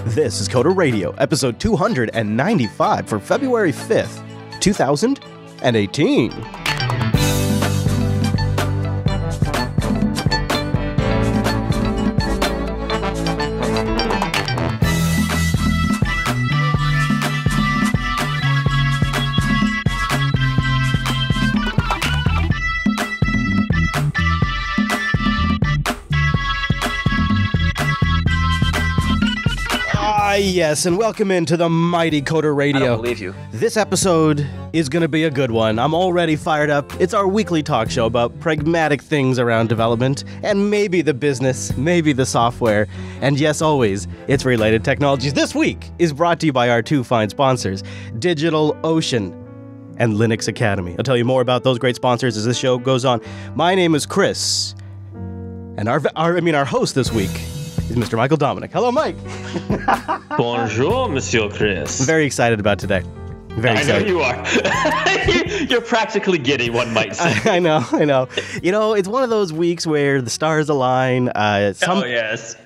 This is Coder Radio, episode 295 for February 5th, 2018. Yes, and welcome into the mighty Coder Radio. I don't believe you. This episode is going to be a good one. I'm already fired up. It's our weekly talk show about pragmatic things around development, and maybe the business, maybe the software, and yes, always, its related technologies. This week is brought to you by our two fine sponsors, DigitalOcean and Linux Academy. I'll tell you more about those great sponsors as this show goes on. My name is Chris, and our host this week is Mr. Michael Dominic. Hello, Mike. Bonjour, Monsieur Chris. I'm very excited about today. Very excited. I know you are. You're practically giddy, one might say. I know. You know, it's one of those weeks where the stars align. Yes.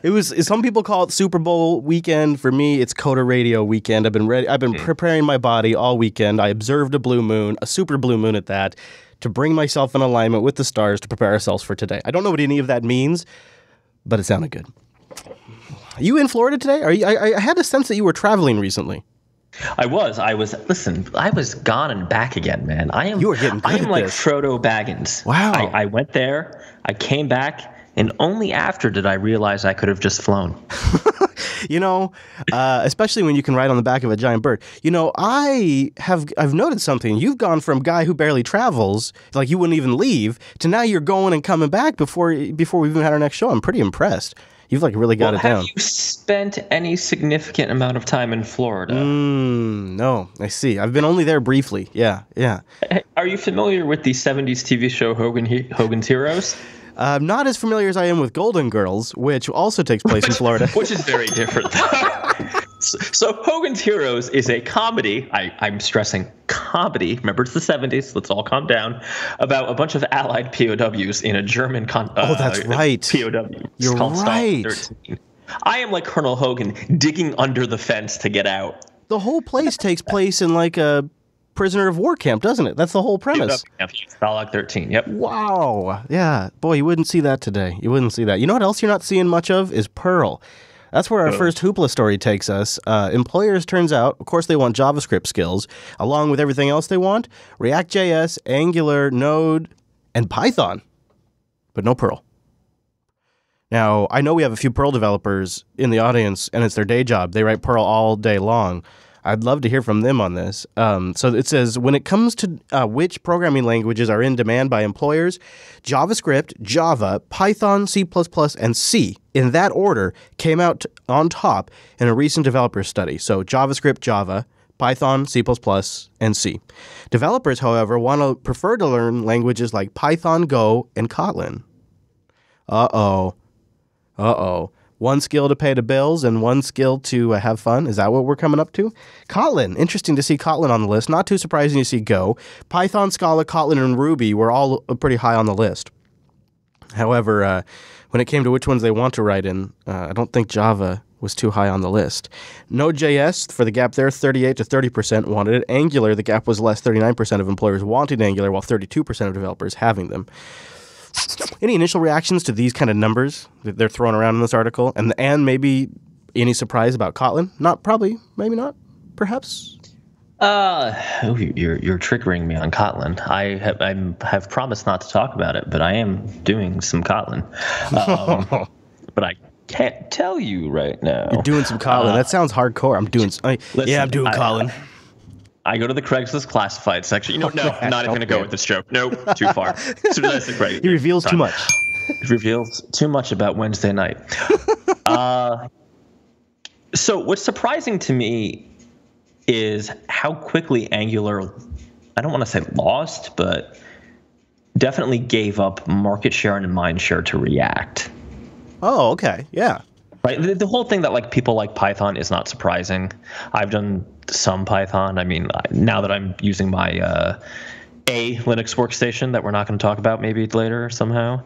Some people call it Super Bowl weekend. For me, it's Coder Radio weekend. I've been preparing my body all weekend. I observed a blue moon, a super blue moon at that, to bring myself in alignment with the stars to prepare ourselves for today. I don't know what any of that means, but it sounded good. Are you in Florida today? I had a sense that you were traveling recently. I was. Listen, I was gone and back again, man. You were getting good I am at like this. Frodo Baggins. Wow. I went there, I came back, and only after did I realize I could have just flown. You know, especially when you can ride on the back of a giant bird. You know, I've noted something. You've gone from guy who barely travels, like you wouldn't even leave, to now you're going and coming back before we even had our next show. I'm pretty impressed. You've really got it down. Have you spent any significant amount of time in Florida? No, I see. I've been only there briefly. Yeah. Are you familiar with the 70s TV show Hogan's Heroes? Not as familiar as I am with Golden Girls, which also takes place in Florida. Which is very different. So Hogan's Heroes is a comedy, I'm stressing comedy, remember it's the 70s, let's all calm down, about a bunch of Allied POWs in a German that's right. POW. You're called right. Stalin 13. I am like Colonel Hogan digging under the fence to get out. The whole place takes place in like a prisoner of war camp, doesn't it? That's the whole premise. Stalin 13, yep. Wow. Yeah. Boy, you wouldn't see that today. You wouldn't see that. You know what else you're not seeing much of is Perl. That's where our first Hoopla story takes us. Employers, turns out, of course, they want JavaScript skills, along with everything else they want, React.js, Angular, Node, and Python, but no Perl. Now, I know we have a few Perl developers in the audience, and it's their day job. They write Perl all day long. I'd love to hear from them on this. So it says, when it comes to which programming languages are in demand by employers, JavaScript, Java, Python, C++, and C, in that order, came out on top in a recent developer study. So JavaScript, Java, Python, C++, and C. Developers, however, prefer to learn languages like Python, Go, and Kotlin. Uh-oh. One skill to pay the bills and one skill to have fun. Is that what we're coming up to? Kotlin. Interesting to see Kotlin on the list. Not too surprising to see Go. Python, Scala, Kotlin, and Ruby were all pretty high on the list. However, when it came to which ones they want to write in, I don't think Java was too high on the list. Node.js, for the gap there, 38 to 30% wanted it. Angular, the gap was less, 39% of employers wanting Angular, while 32% of developers having them. Any initial reactions to these kind of numbers that they're throwing around in this article? And maybe any surprise about Kotlin? Not probably. Maybe not. Perhaps. You're triggering me on Kotlin. I have promised not to talk about it, but I am doing some Kotlin. But I can't tell you right now. You're doing some Kotlin. That sounds hardcore. I'm doing Kotlin. I go to the Craigslist classified section. No, I'm not even going to go with this joke. Nope, too far. He reveals too much. It reveals too much about Wednesday night. So what's surprising to me is how quickly Angular, I don't want to say lost, but definitely gave up market share and mind share to React. Oh, okay. Yeah. Right. The whole thing that people like Python is not surprising. I've done some Python. I mean, now that I'm using my a Linux workstation that we're not going to talk about maybe later somehow.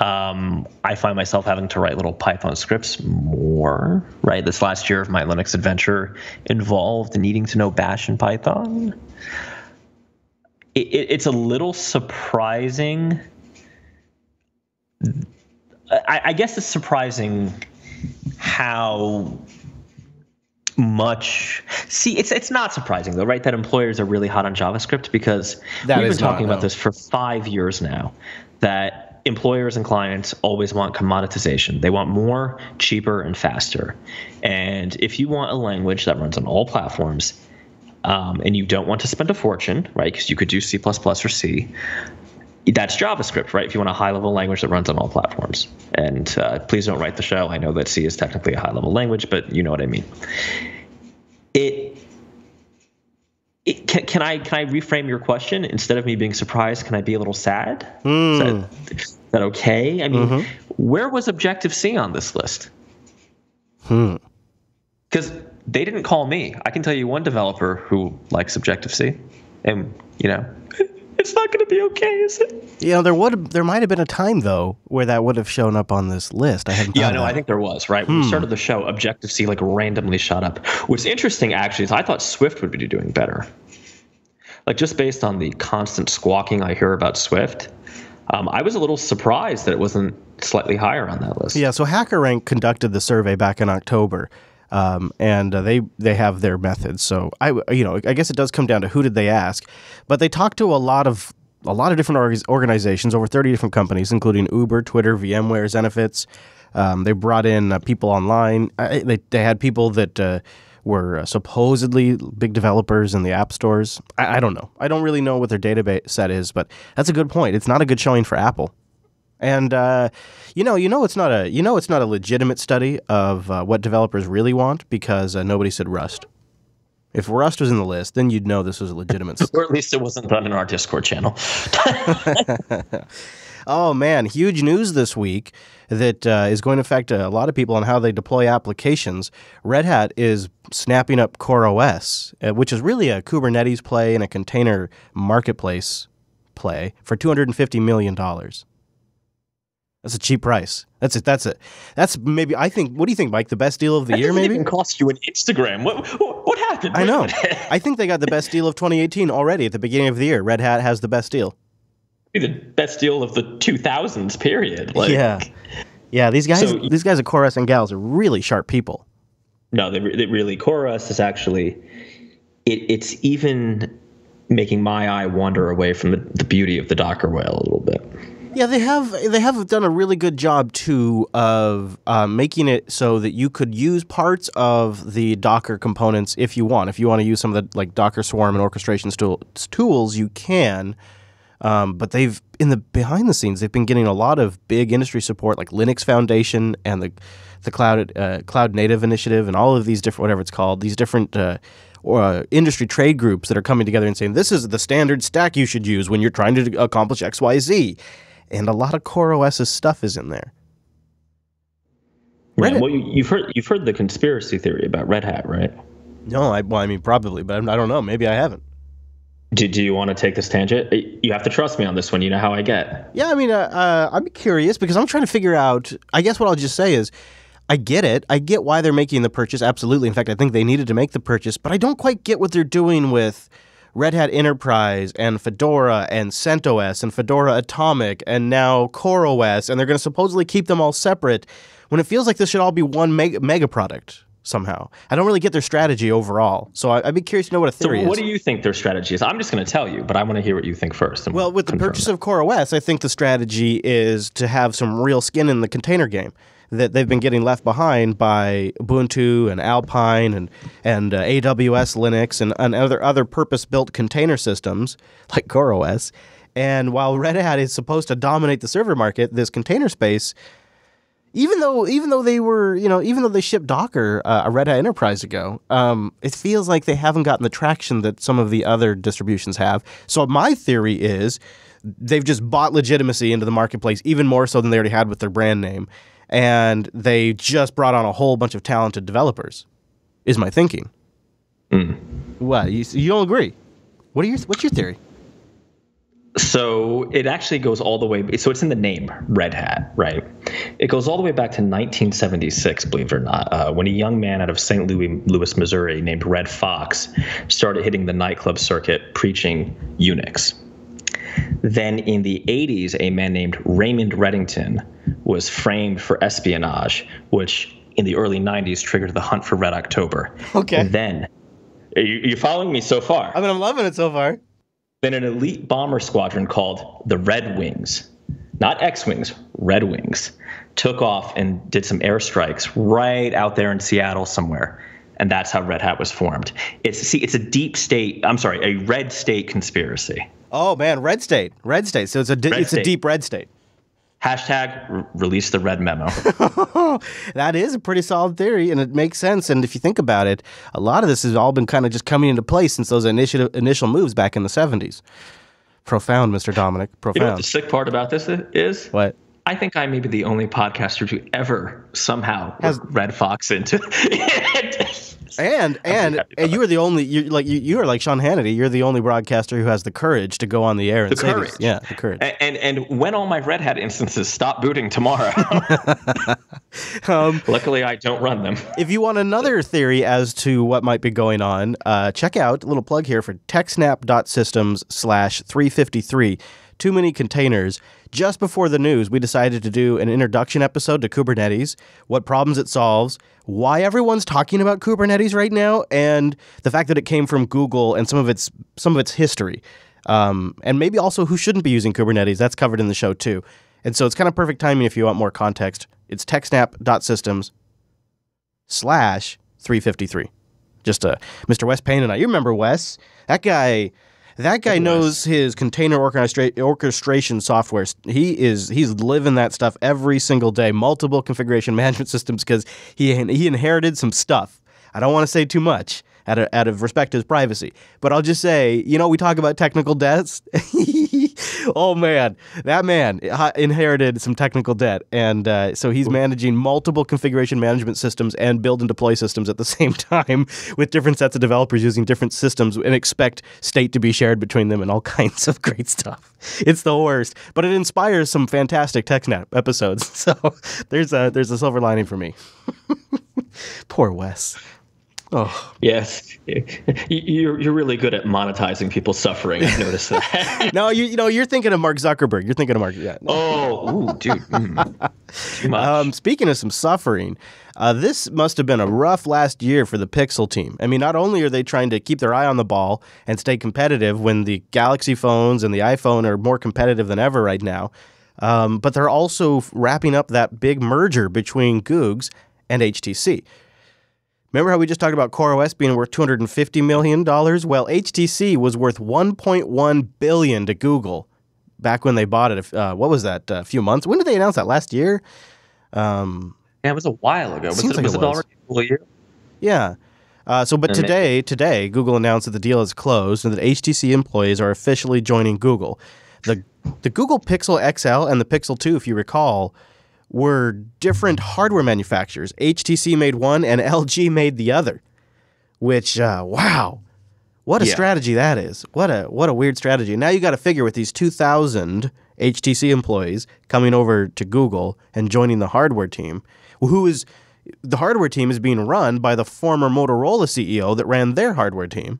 I find myself having to write little Python scripts more, right? This last year of my Linux adventure involved needing to know Bash and Python. It's a little surprising. I guess it's surprising how much. See, it's not surprising though, right? That employers are really hot on JavaScript, because we've been talking about this for 5 years now, that employers and clients always want commoditization. They want more, cheaper, and faster. And if you want a language that runs on all platforms, and you don't want to spend a fortune, right? Because you could do C++ or C. That's JavaScript, right? If you want a high-level language that runs on all platforms. And please don't write the show. I know that C is technically a high-level language, but you know what I mean. Can I reframe your question? Instead of me being surprised, can I be a little sad? Is that okay? I mean, where was Objective-C on this list? Because they didn't call me. I can tell you one developer who likes Objective-C, and it's not going to be okay, is it? There might have been a time though where that would have shown up on this list. I think there was, right? When we started the show, Objective-C randomly shot up. What's interesting actually is I thought Swift would be doing better. Just based on the constant squawking I hear about Swift, I was a little surprised that it wasn't slightly higher on that list. Yeah, so HackerRank conducted the survey back in October. And they have their methods. So I guess it does come down to who did they ask, but they talked to a lot of different organizations, over 30 different companies, including Uber, Twitter, VMware, Zenefits. They brought in people online. They had people that were supposedly big developers in the app stores. I don't know. I don't really know what their database set is, but that's a good point. It's not a good showing for Apple. And it's not a legitimate study of what developers really want, because nobody said Rust. If Rust was in the list, then you'd know this was a legitimate or at least it wasn't done in our Discord channel. Oh man, huge news this week that is going to affect a lot of people on how they deploy applications. Red Hat is snapping up CoreOS, which is really a Kubernetes play and a container marketplace play, for $250 million. That's a cheap price. That's it. That's maybe, I think, what do you think, Mike? The best deal of the year, maybe? It even cost you an Instagram. What happened? I know. I think they got the best deal of 2018 already at the beginning of the year. Red Hat has the best deal. The best deal of the 2000s period. Yeah. These guys at CoreOS and gals are really sharp people. No, they really. CoreOS is actually, it's even making my eye wander away from the beauty of the Docker whale a little bit. Yeah, they have done a really good job too of making it so that you could use parts of the Docker components if you want. If you want to use some of the Docker Swarm and orchestration tools, you can. But behind the scenes, they've been getting a lot of big industry support, like Linux Foundation and the Cloud Native Initiative and all of these different, whatever it's called, these different industry trade groups that are coming together and saying, this is the standard stack you should use when you're trying to accomplish X, Y, Z. And a lot of CoreOS's stuff is in there. Yeah, well, you've heard the conspiracy theory about Red Hat, right? No, I mean probably, but I don't know. Maybe I haven't. Do you want to take this tangent? You have to trust me on this one. You know how I get. Yeah, I mean, I'm curious because I'm trying to figure out. I guess what I'll just say is, I get it. I get why they're making the purchase. Absolutely. In fact, I think they needed to make the purchase, but I don't quite get what they're doing with Red Hat Enterprise and Fedora and CentOS and Fedora Atomic and now CoreOS, and they're going to supposedly keep them all separate when it feels like this should all be one mega product somehow. I don't really get their strategy overall, so I'd be curious to know what a theory is. So what do you think their strategy is? I'm just going to tell you, but I want to hear what you think first. Well, with the purchase of CoreOS, I think the strategy is to have some real skin in the container game that they've been getting left behind by Ubuntu and Alpine and AWS Linux and other purpose-built container systems like CoreOS. And while Red Hat is supposed to dominate the server market, this container space, even though they shipped Docker a Red Hat Enterprise ago, it feels like they haven't gotten the traction that some of the other distributions have. So my theory is they've just bought legitimacy into the marketplace even more so than they already had with their brand name. And they just brought on a whole bunch of talented developers, is my thinking. What? You don't agree? What's your theory? So it actually goes all the way. So it's in the name, Red Hat, right? It goes all the way back to 1976, believe it or not, when a young man out of St. Louis, Missouri, named Red Fox, started hitting the nightclub circuit preaching Unix. Then in the 80s, a man named Raymond Reddington was framed for espionage, which in the early 90s triggered the hunt for Red October. Okay. And then, you following me so far? I mean, I'm loving it so far. Then an elite bomber squadron called the Red Wings, not X-Wings, Red Wings, took off and did some airstrikes right out there in Seattle somewhere. And that's how Red Hat was formed. It's a a red state conspiracy. Oh man, red state. So it's a deep red state. Hashtag release the red memo. That is a pretty solid theory, and it makes sense. And if you think about it, a lot of this has all been kind of just coming into place since those initial moves back in the 70s. Profound, Mr. Dominic. Profound. You know what the sick part about this is? What? I think I may be the only podcaster to ever somehow has Red Fox into it. And you are the only you are like Sean Hannity. You're the only broadcaster who has the courage to go on the air and say this. Yeah, the courage. And when all my Red Hat instances stop booting tomorrow, luckily I don't run them. If you want another theory as to what might be going on, check out a little plug here for techsnap.systems/353. Too many containers. Just before the news, we decided to do an introduction episode to Kubernetes, what problems it solves, why everyone's talking about Kubernetes right now, and the fact that it came from Google and some of its history. And maybe also who shouldn't be using Kubernetes. That's covered in the show too. And so it's kind of perfect timing if you want more context. It's techsnap.systems/353. Just Mr. Wes Payne and I. You remember Wes? That guy knows his container orchestration software. He's living that stuff every single day. Multiple configuration management systems because he inherited some stuff. I don't want to say too much out of respect to his privacy, but I'll just say, we talk about technical debts. Oh man, that man inherited some technical debt, and so he's managing multiple configuration management systems and build and deploy systems at the same time with different sets of developers using different systems and expect state to be shared between them and all kinds of great stuff. It's the worst, but it inspires some fantastic TechSnap episodes. So there's a silver lining for me. Poor Wes. Oh yes, you're really good at monetizing people's suffering. I noticed that. No, you're thinking of Mark Zuckerberg. You're thinking of Mark. Yeah. No. Oh, dude. Too much. Speaking of some suffering, this must have been a rough last year for the Pixel team. I mean, not only are they trying to keep their eye on the ball and stay competitive when the Galaxy phones and the iPhone are more competitive than ever right now, but they're also wrapping up that big merger between Googs and HTC. Remember how we just talked about CoreOS being worth $250 million? Well, HTC was worth $1.1 billion to Google back when they bought it. What was that, a few months? When did they announce that? Last year? Yeah, it was a while ago. Was it already a full year? Yeah. But today, Google announced that the deal is closed and that HTC employees are officially joining Google. The Google Pixel XL and the Pixel 2, if you recall, were different hardware manufacturers. HTC made one and LG made the other, which, wow, what a strategy that is. What a weird strategy. Now you got to figure with these 2,000 HTC employees coming over to Google and joining the hardware team, the hardware team is being run by the former Motorola CEO that ran their hardware team.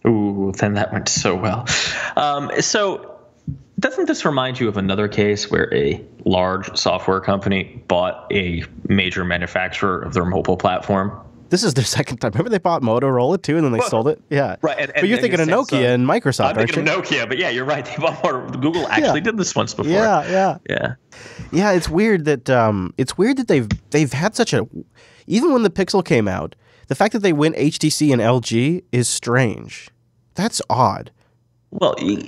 Ooh, then that went so well. So doesn't this remind you of another case where a large software company bought a major manufacturer of their mobile platform? This is their second time. Remember they bought Motorola too, and then they sold it? Yeah. Right. But you're thinking of Nokia and Microsoft, aren't you? I'm thinking of Nokia, but yeah, you're right. They bought Google actually did this once before. Yeah. Yeah, it's weird that they've had such a, even when the Pixel came out, the fact that they went HTC and LG is strange. That's odd. Well, you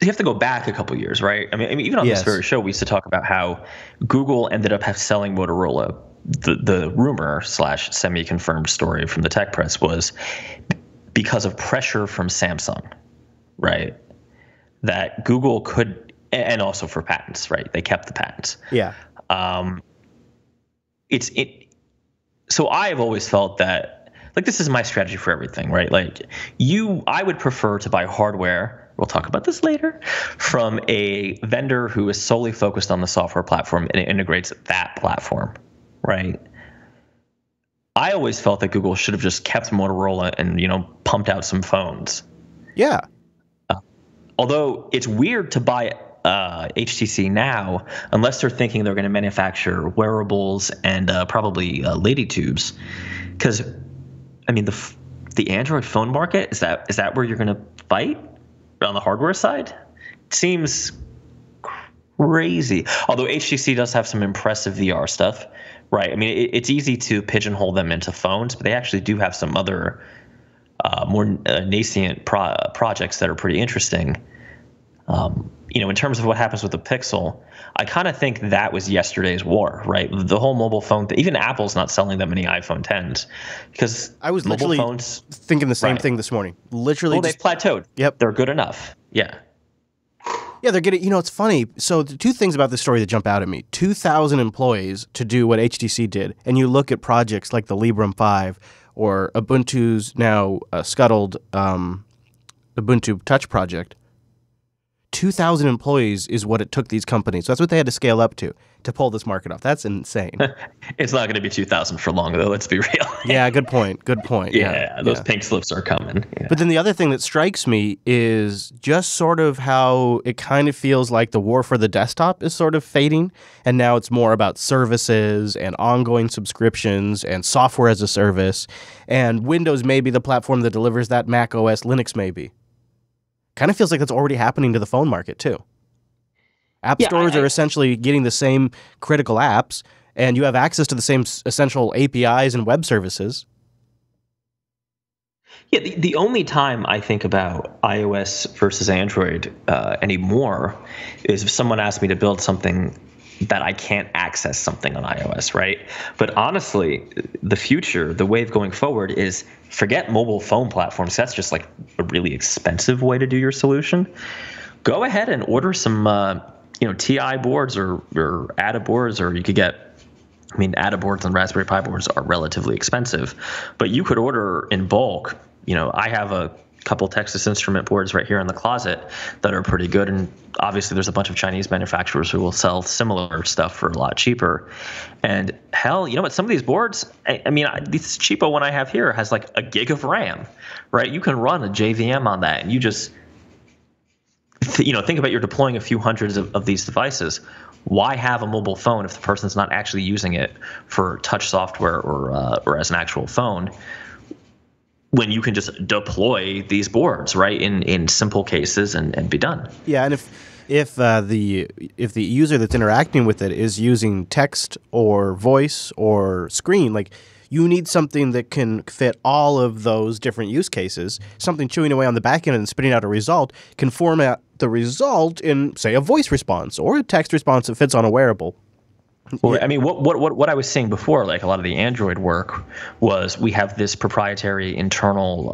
have to go back a couple years, right? I mean, even on this very show, we used to talk about how Google ended up selling Motorola. The rumor / semi-confirmed story from the tech press was because of pressure from Samsung, right? That Google could, and also for patents, right? They kept the patents. Yeah. So I've always felt that, like, this is my strategy for everything, right? Like, I would prefer to buy hardware we'll talk about this later, from a vendor who is solely focused on the software platform and it integrates that platform, right? I always felt that Google should have just kept Motorola and, pumped out some phones. Yeah. Although it's weird to buy HTC now, unless they're thinking they're going to manufacture wearables and probably lady tubes. Because, the Android phone market, is that where you're going to fight on the hardware side? It seems crazy. Although HTC does have some impressive VR stuff, right? It's easy to pigeonhole them into phones, but they actually do have some other more nascent projects that are pretty interesting. In terms of what happens with the Pixel, I kind of think that was yesterday's war, right? The whole mobile phone thing. Even Apple's not selling that many iPhone 10s because I was literally thinking the same thing this morning. Literally, they've plateaued. Yep, they're good enough. Yeah, they're getting. It's funny. So the two things about this story that jump out at me: 2,000 employees to do what HTC did, and you look at projects like the Librem 5 or Ubuntu's now scuttled Ubuntu Touch project. 2,000 employees is what it took these companies. So that's what they had to scale up to pull this market off. That's insane. It's not going to be 2,000 for long, though. Let's be real. Yeah, good point. Yeah, those pink slips are coming. Yeah. But then the other thing that strikes me is just sort of how it kind of feels like the war for the desktop is sort of fading. And now it's more about services and ongoing subscriptions and software as a service. And Windows may be the platform that delivers that. Mac OS, Linux may be. Kind of feels like that's already happening to the phone market, too. App stores are essentially getting the same critical apps, and you have access to the same essential APIs and web services. Yeah, the only time I think about iOS versus Android anymore is if someone asks me to build something that I can't access something on iOS, right? But honestly, the future, the wave going forward is forget mobile phone platforms. That's just like a really expensive way to do your solution. Go ahead and order some, TI boards or ATA boards, or you could get, ATA boards and Raspberry Pi boards are relatively expensive, but you could order in bulk. I have a couple Texas Instrument boards right here in the closet that are pretty good, and obviously there's a bunch of Chinese manufacturers who will sell similar stuff for a lot cheaper. And hell, you know what, some of these boards, this cheapo one I have here has like a gig of RAM, right? You can run a JVM on that, and you just think about you're deploying a few hundreds of these devices. Why have a mobile phone if the person's not actually using it for touch software or as an actual phone, when you can just deploy these boards, right, in simple cases and be done? Yeah, and if the user that's interacting with it is using text or voice or screen, like, you need something that can fit all of those different use cases. Something chewing away on the back end and spitting out a result can format the result in, say, a voice response or a text response that fits on a wearable. Well, what I was saying before, like a lot of the Android work was we have this proprietary internal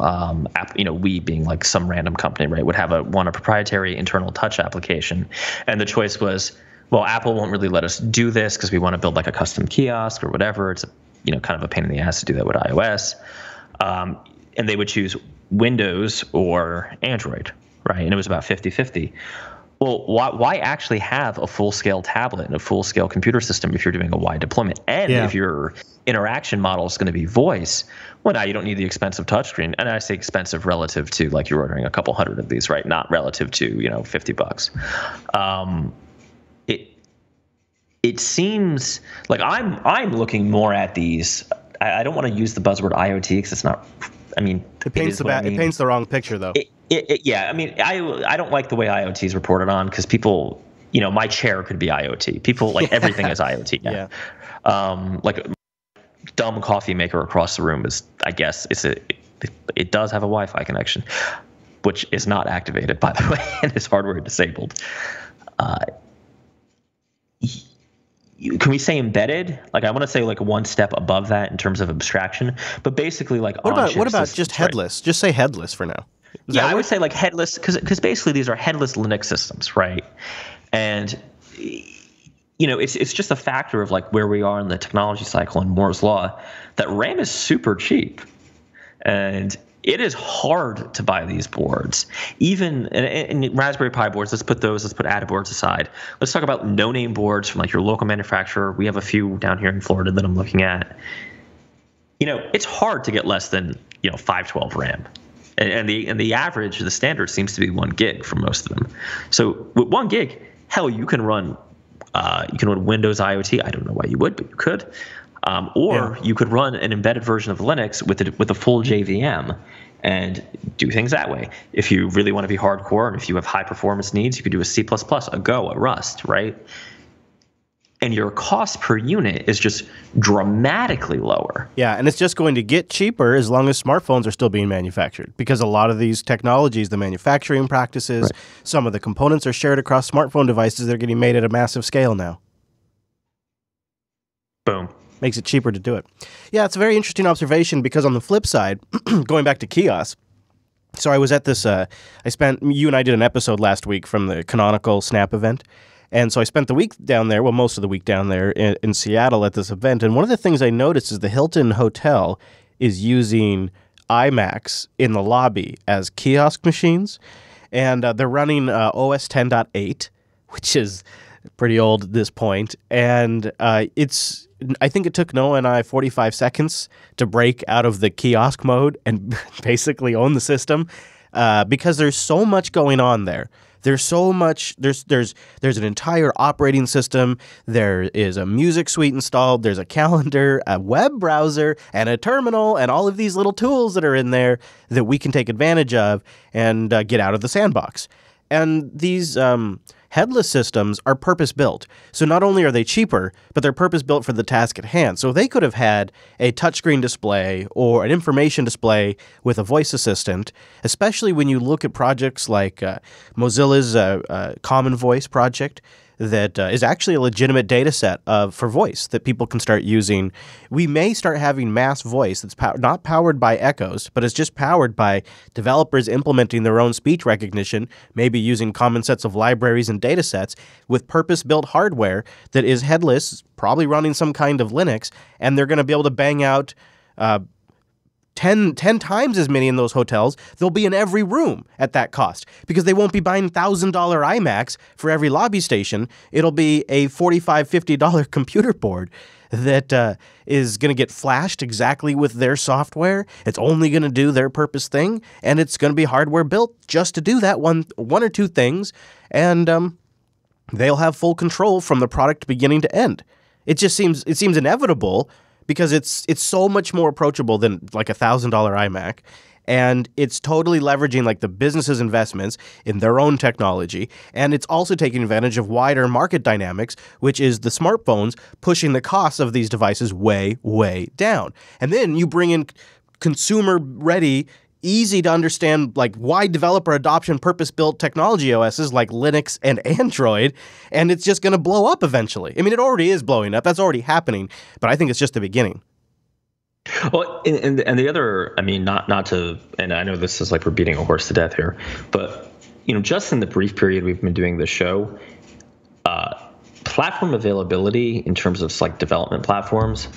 app, we being like some random company, right, would have a proprietary internal touch application. And the choice was, well, Apple won't really let us do this because we want to build like a custom kiosk or whatever. It's kind of a pain in the ass to do that with iOS. And they would choose Windows or Android, right? And it was about 50-50. Well, why actually have a full-scale tablet and a full-scale computer system if you're doing a wide deployment? And if your interaction model is going to be voice, well, now you don't need the expensive touchscreen. And I say expensive relative to like you're ordering a couple hundred of these, right? Not relative to, $50. It seems like I'm looking more at these. I don't want to use the buzzword IoT because it's not. It paints the wrong picture, though. I don't like the way IoT is reported on because people, my chair could be IoT. People like everything is IoT now. Yeah. Like a dumb coffee maker across the room is, I guess, it does have a Wi-Fi connection, which is not activated, by the way, and is hardware disabled. Can we say embedded? Like, I want to say like one step above that in terms of abstraction, but basically like what about just headless? Right? Just say headless for now. I would say like headless because basically these are headless Linux systems, right? And it's just a factor of like where we are in the technology cycle and Moore's law that RAM is super cheap, and it is hard to buy these boards. Even in Raspberry Pi boards, let's put ADA boards aside. Let's talk about no-name boards from like your local manufacturer. We have a few down here in Florida that I'm looking at. It's hard to get less than 512 RAM. And the average, the standard seems to be 1 gig for most of them. So with 1 gig, hell, you can run Windows IoT. I don't know why you would, but you could. You could run an embedded version of Linux with a full JVM and do things that way. If you really want to be hardcore and if you have high performance needs, you could do a C++, a Go, a Rust, right? And your cost per unit is just dramatically lower. Yeah, and it's just going to get cheaper as long as smartphones are still being manufactured, because a lot of these technologies, the manufacturing practices, right, some of the components are shared across smartphone devices. They're getting made at a massive scale now. Boom. Makes it cheaper to do it. Yeah, it's a very interesting observation, because on the flip side, going back to kiosks, so I was at this, you and I did an episode last week from the Canonical Snap event. And so I spent the week down there, most of the week down there in Seattle at this event. And one of the things I noticed is the Hilton Hotel is using iMacs in the lobby as kiosk machines. And they're running OS 10.8, which is pretty old at this point. And I think it took Noah and I 45 seconds to break out of the kiosk mode and basically own the system, because there's so much going on there. There's so much. There's an entire operating system. There is a music suite installed. There's a calendar, a web browser, and a terminal, and all of these little tools that are in there that we can take advantage of and get out of the sandbox. And these headless systems are purpose-built. So not only are they cheaper, but they're purpose-built for the task at hand. So they could have had a touchscreen display or an information display with a voice assistant, especially when you look at projects like Mozilla's Common Voice project that is actually a legitimate data set for voice that people can start using. We may start having mass voice that's not powered by echoes, but is just powered by developers implementing their own speech recognition, maybe using common sets of libraries and data sets with purpose-built hardware that is headless, probably running some kind of Linux, and they're going to be able to bang out 10 times as many in those hotels. They'll be in every room at that cost, because they won't be buying $1,000 iMacs for every lobby station. It'll be a $45, $50 computer board that is going to get flashed exactly with their software. It's only going to do their purpose thing, and it's going to be hardware built just to do that one or two things, and they'll have full control from the product beginning to end. It seems inevitable, because it's so much more approachable than like a $1,000 iMac, and it's totally leveraging like the business's investments in their own technology, and it's also taking advantage of wider market dynamics, which is the smartphones pushing the costs of these devices way, way down. And then you bring in consumer-ready, easy to understand, like wide developer adoption, purpose-built technology OSs like Linux and Android, and it's just going to blow up eventually. I mean, it already is blowing up. That's already happening, but I think it's just the beginning. Well, and the other, I mean, not to, and I know this is like we're beating a horse to death here, but just in the brief period we've been doing this show, platform availability in terms of like development platforms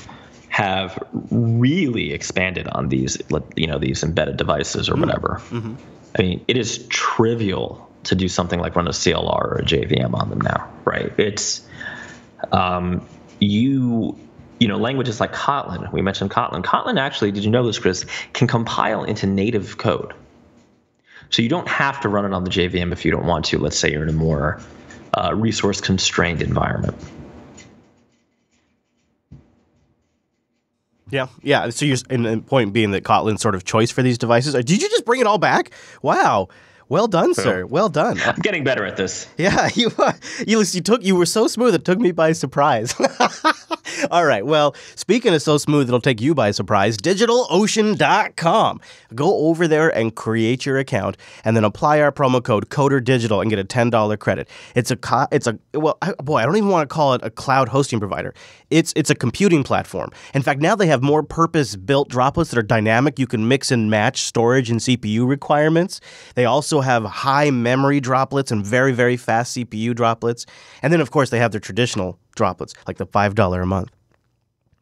have really expanded on these, these embedded devices or whatever. Mm-hmm. I mean, it is trivial to do something like run a CLR or a JVM on them now, right? It's languages like Kotlin. We mentioned Kotlin. Kotlin actually, did you know this, Chris, can compile into native code. So you don't have to run it on the JVM if you don't want to. Let's say you're in a more resource-constrained environment. Yeah. So and the point being that Kotlin's sort of choice for these devices. Did you just bring it all back? Wow. Well done, sir. Well done. I'm getting better at this. Yeah, you were so smooth it took me by surprise. All right. Well, speaking of so smooth it'll take you by surprise, DigitalOcean.com. Go over there and create your account, and then apply our promo code CODERDIGITAL and get a $10 credit. I don't even want to call it a cloud hosting provider. It's a computing platform. In fact, now they have more purpose-built droplets that are dynamic. You can mix and match storage and CPU requirements. They also have high memory droplets and very, very fast CPU droplets. And then, of course, they have their traditional droplets, like the $5 a month.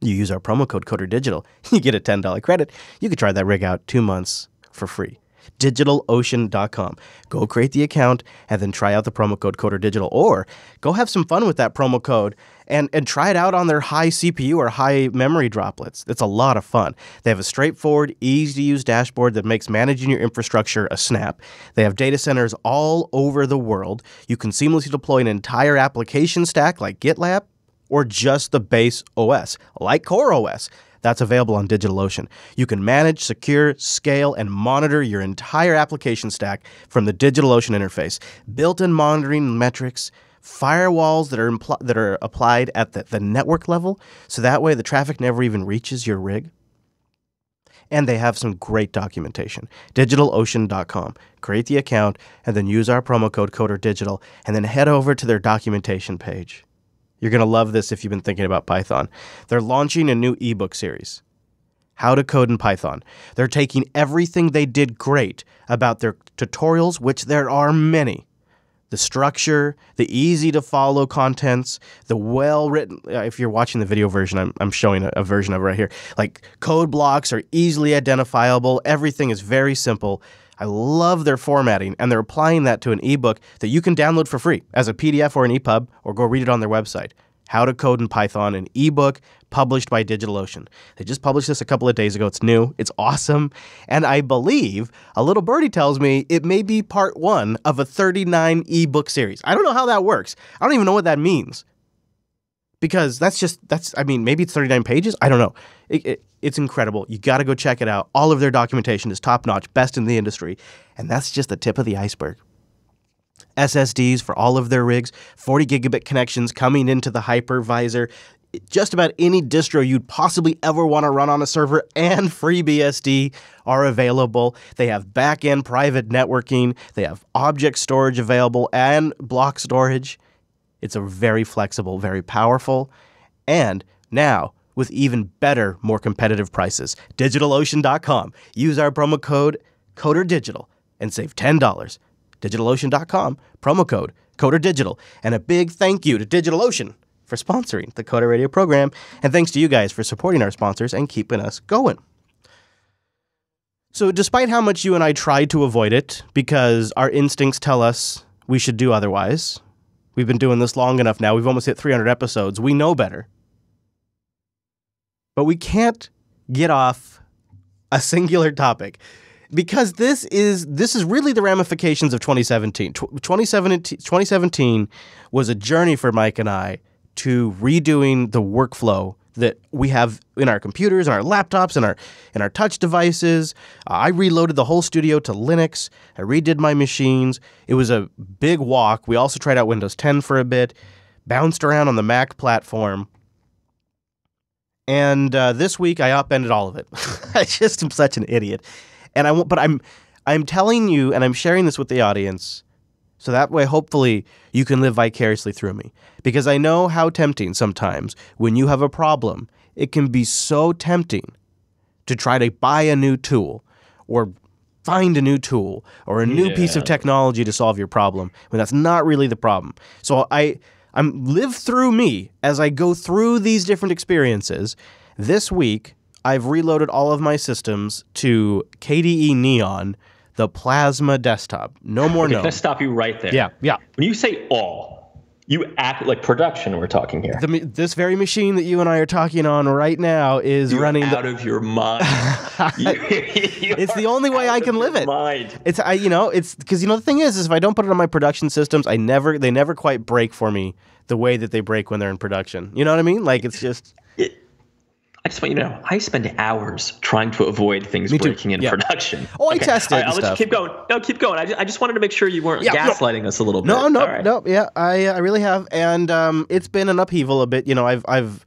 You use our promo code CODERDIGITAL, you get a $10 credit. You could try that rig out 2 months for free. DigitalOcean.com. Go create the account and then try out the promo code CoderDigital, or go have some fun with that promo code and try it out on their high CPU or high memory droplets. It's a lot of fun. They have a straightforward, easy-to-use dashboard that makes managing your infrastructure a snap. They have data centers all over the world. You can seamlessly deploy an entire application stack like GitLab or just the base OS like CoreOS. That's available on DigitalOcean. You can manage, secure, scale, and monitor your entire application stack from the DigitalOcean interface. Built-in monitoring metrics, firewalls that are applied at the network level, so that way the traffic never even reaches your rig. And they have some great documentation. DigitalOcean.com. Create the account, and then use our promo code CoderDigital, and then head over to their documentation page. You're going to love this if you've been thinking about Python. They're launching a new ebook series, How to Code in Python. They're taking everything they did great about their tutorials, which there are many. The structure, the easy-to-follow contents, the well-written... If you're watching the video version, I'm showing a version of it right here. Like, code blocks are easily identifiable. Everything is very simple. I love their formatting, and they're applying that to an ebook that you can download for free as a PDF or an EPUB, or go read it on their website. How to Code in Python, an ebook published by DigitalOcean. They just published this a couple of days ago. It's new. It's awesome. And I believe, a little birdie tells me, it may be part 1 of a 39 ebook series. I don't know how that works. I don't even know what that means. Because maybe it's 39 pages? I don't know. It's incredible. You got to go check it out. All of their documentation is top-notch, best in the industry. And that's just the tip of the iceberg. SSDs for all of their rigs, 40 gigabit connections coming into the hypervisor, just about any distro you'd possibly ever want to run on a server, and FreeBSD are available. They have back-end private networking. They have object storage available and block storage. It's a very flexible, very powerful, and now with even better, more competitive prices. DigitalOcean.com. Use our promo code CoderDigital and save $10. DigitalOcean.com, promo code CoderDigital. And a big thank you to DigitalOcean for sponsoring the Coder Radio program. And thanks to you guys for supporting our sponsors and keeping us going. So despite how much you and I tried to avoid it, because our instincts tell us we should do otherwise, we've been doing this long enough now. We've almost hit 300 episodes. We know better. But we can't get off a singular topic, because this is really the ramifications of 2017. 2017 was a journey for Mike and I to redoing the workflow that we have in our computers, and our laptops, and our touch devices. I reloaded the whole studio to Linux. I redid my machines. It was a big walk. We also tried out Windows 10 for a bit, bounced around on the Mac platform. And this week I upended all of it. I just am such an idiot. But I'm telling you, and I'm sharing this with the audience, so that way hopefully you can live vicariously through me. Because I know how tempting sometimes, when you have a problem, it can be so tempting to try to buy a new tool, or find a new tool, or a new piece of technology to solve your problem, when that's not really the problem. So I'm live through me as I go through these different experiences. This week, I've reloaded all of my systems to KDE Neon, the Plasma desktop. No more GNOME. Can I stop you right there? Yeah. When you say all, you act like production we're talking here. This very machine that you and I are talking on right now is running out of your mind. It's the only way I can live it. Mind. It's because the thing is if I don't put it on my production systems, they never quite break for me the way that they break when they're in production. You know what I mean? Like, it's just. I just want you to know, I spend hours trying to avoid things breaking in production. Oh, I tested I'll let you keep going. No, keep going. I just wanted to make sure you weren't gaslighting us a little bit. No. Yeah, I really have, and it's been an upheaval a bit. I've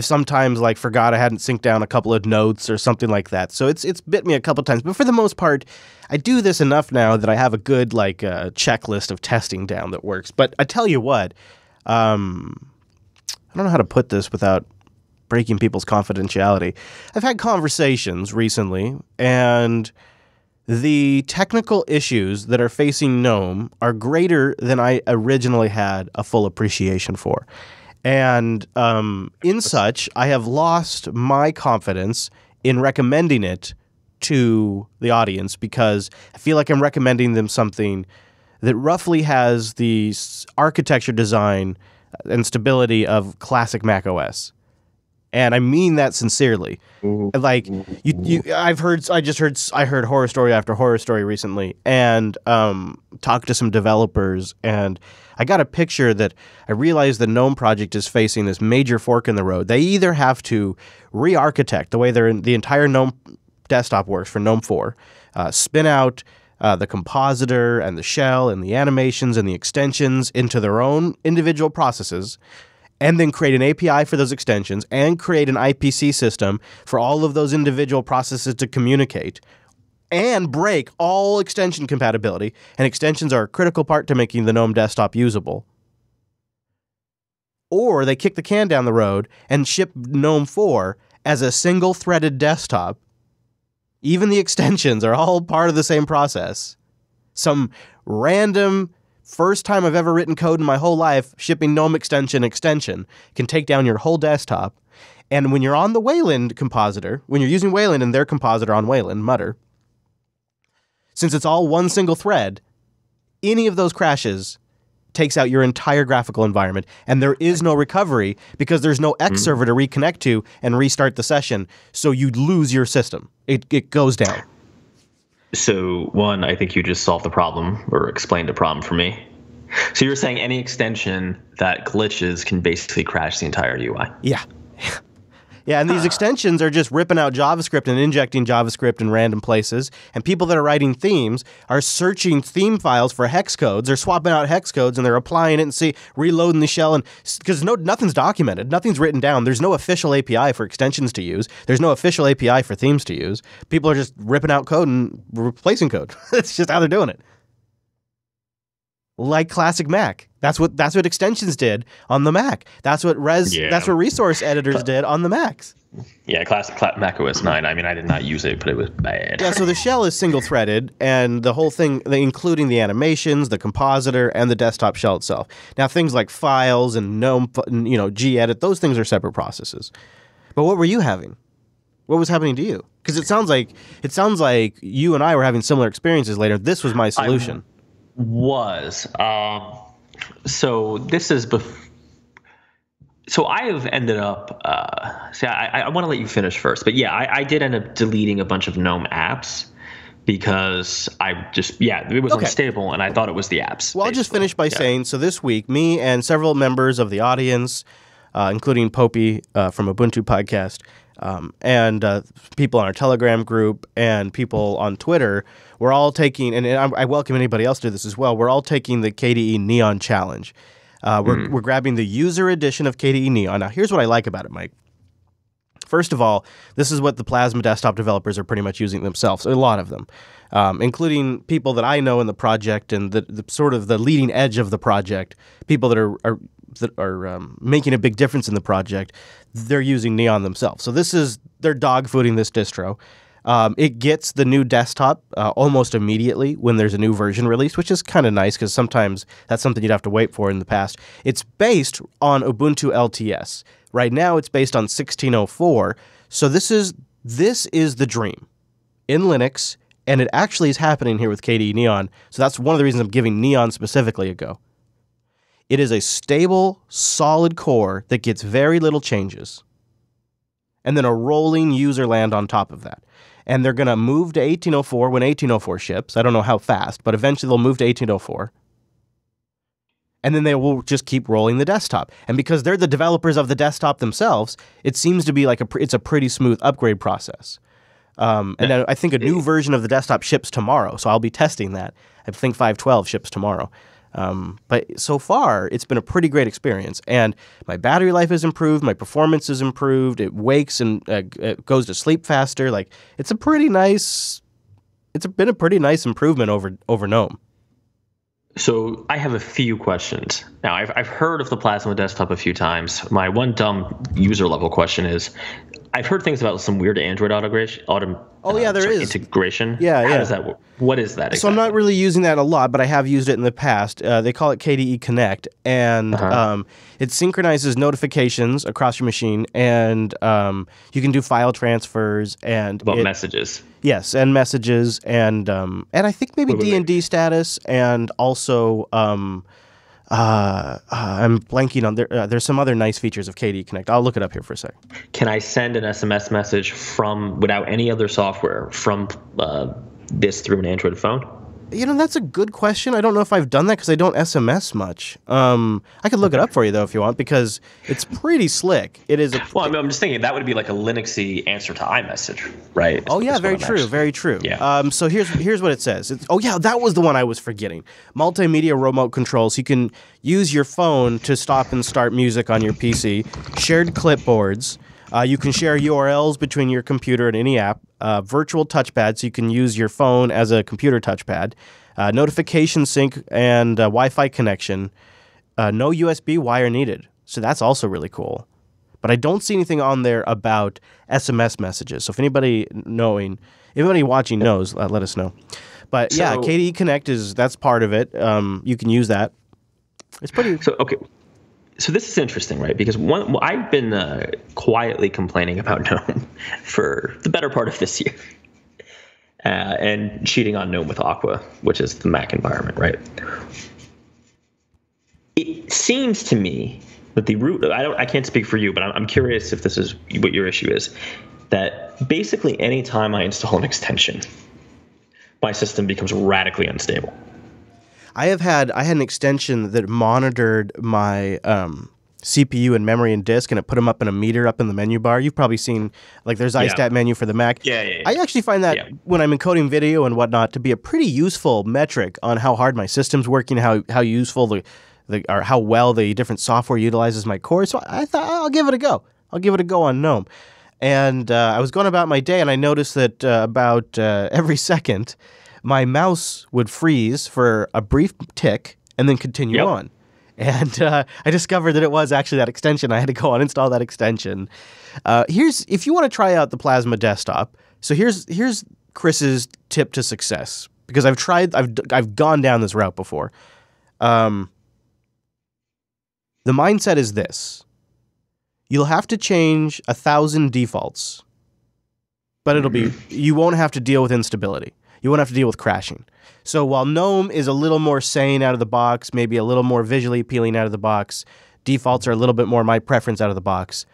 sometimes forgot I hadn't synced down a couple of notes or something like that. So it's bit me a couple times, but for the most part, I do this enough now that I have a good checklist of testing down that works. But I tell you what, I don't know how to put this without breaking people's confidentiality. I've had conversations recently, and the technical issues that are facing GNOME are greater than I originally had a full appreciation for. And in such, I have lost my confidence in recommending it to the audience because I feel like I'm recommending them something that roughly has the architecture, design, and stability of classic Mac OS. And I mean that sincerely. Like I heard horror story after horror story recently, and talked to some developers, and I got a picture that I realized the GNOME project is facing this major fork in the road. They either have to re-architect the way the entire GNOME desktop works for GNOME 4, spin out the compositor and the shell and the animations and the extensions into their own individual processes, and then create an API for those extensions and create an IPC system for all of those individual processes to communicate, and break all extension compatibility. And extensions are a critical part to making the GNOME desktop usable. Or they kick the can down the road and ship GNOME 4 as a single-threaded desktop. Even the extensions are all part of the same process. Some random first time I've ever written code in my whole life, shipping GNOME extension can take down your whole desktop. And when you're on the Wayland compositor, when you're using Wayland and their compositor on Wayland, Mutter, since it's all one single thread, any of those crashes takes out your entire graphical environment, and there is no recovery because there's no X server to reconnect to and restart the session, so you lose your system. It goes down. So, one, I think you just solved the problem or explained the problem for me. So you're saying any extension that glitches can basically crash the entire UI? Yeah. Yeah, and these extensions are just ripping out JavaScript and injecting JavaScript in random places. And people that are writing themes are searching theme files for hex codes. They're swapping out hex codes and they're applying it and reloading the shell. And because nothing's documented, nothing's written down. There's no official API for extensions to use. There's no official API for themes to use. People are just ripping out code and replacing code. That's just how they're doing it. Like classic Mac. That's what extensions did on the Mac. That's what resource editors did on the Macs. Yeah, classic Mac OS 9. I mean, I did not use it, but it was bad. Yeah, so the shell is single-threaded, and the whole thing, including the animations, the compositor, and the desktop shell itself. Now, things like files and GNOME, gedit, those things are separate processes. But what were you having? What was happening to you? Because it sounds like you and I were having similar experiences later. This was my solution. So this is so I have ended up I want to let you finish first, but yeah, I did end up deleting a bunch of GNOME apps because it was unstable and I thought it was the apps. Well, I'll just finish by saying, so this week, me and several members of the audience, including Popey from Ubuntu Podcast, and people on our Telegram group and people on Twitter, we're all taking, and I welcome anybody else to this as well, we're all taking the KDE Neon Challenge. We're grabbing the user edition of KDE Neon. Now, here's what I like about it, Mike. First of all, this is what the Plasma desktop developers are pretty much using themselves, a lot of them, including people that I know in the project and the sort of the leading edge of the project, people that are making a big difference in the project. They're using Neon themselves. So they're dogfooding this distro. It gets the new desktop almost immediately when there's a new version released, which is kind of nice because sometimes that's something you'd have to wait for in the past. It's based on Ubuntu LTS. Right now, it's based on 1604. So this is the dream in Linux, and it actually is happening here with KDE Neon. So that's one of the reasons I'm giving Neon specifically a go. It is a stable, solid core that gets very little changes, and then a rolling user land on top of that. And they're going to move to 1804 when 1804 ships. I don't know how fast, but eventually they'll move to 1804. And then they will just keep rolling the desktop. And because they're the developers of the desktop themselves, it seems to be it's a pretty smooth upgrade process. And I think a new version of the desktop ships tomorrow, so I'll be testing that. I think 5.12 ships tomorrow. But so far, it's been a pretty great experience. And my battery life has improved. My performance has improved. It wakes and it goes to sleep faster. Like, it's been a pretty nice improvement over GNOME. So I have a few questions. Now, I've heard of the Plasma desktop a few times. My one dumb user level question is, I've heard things about some weird Android integration. Yeah. Does that work? What is that exactly? So I'm not really using that a lot, but I have used it in the past. They call it KDE Connect, and it synchronizes notifications across your machine, and you can do file transfers and messages. Yes, and messages, and I think maybe D&D status, and also I'm blanking on there's some other nice features of KDE Connect. I'll look it up here for a sec. Can I send an SMS message without any other software from this through an Android phone? That's a good question. I don't know if I've done that because I don't SMS much. I could look it up for you, though, if you want, because it's pretty slick. It is. I'm just thinking that would be like a Linuxy answer to iMessage, right? Oh, yeah, very true. Yeah. So here's what it says. That was the one I was forgetting. Multimedia remote controls. You can use your phone to stop and start music on your PC. Shared clipboards. You can share URLs between your computer and any app. Virtual touchpad, so you can use your phone as a computer touchpad. Notification sync and Wi-Fi connection. No USB wire needed. So that's also really cool. But I don't see anything on there about SMS messages. So if anybody watching knows, let us know. But KDE Connect that's part of it. You can use that. It's pretty. So this is interesting, right? Because I've been quietly complaining about GNOME for the better part of this year, and cheating on GNOME with Aqua, which is the Mac environment, right? It seems to me that the root. I can't speak for you, but I'm curious if this is what your issue is. That basically any time I install an extension, my system becomes radically unstable. I had an extension that monitored my CPU and memory and disk, and it put them up in a meter up in the menu bar. You've probably seen, there's iStat menu for the Mac. Yeah. I actually find that when I'm encoding video and whatnot to be a pretty useful metric on how hard my system's working, how useful or how well the different software utilizes my core. So I thought I'll give it a go. I'll give it a go on GNOME. And I was going about my day, and I noticed that about every second, my mouse would freeze for a brief tick and then continue on. And I discovered that it was actually that extension. I had to go uninstall that extension. If you want to try out the Plasma desktop. So here's Chris's tip to success, because I've gone down this route before. The mindset is this: you'll have to change 1,000 defaults, but you won't have to deal with instability. You won't have to deal with crashing. So while GNOME is a little more sane out of the box, maybe a little more visually appealing out of the box, defaults are a little bit more my preference out of the box,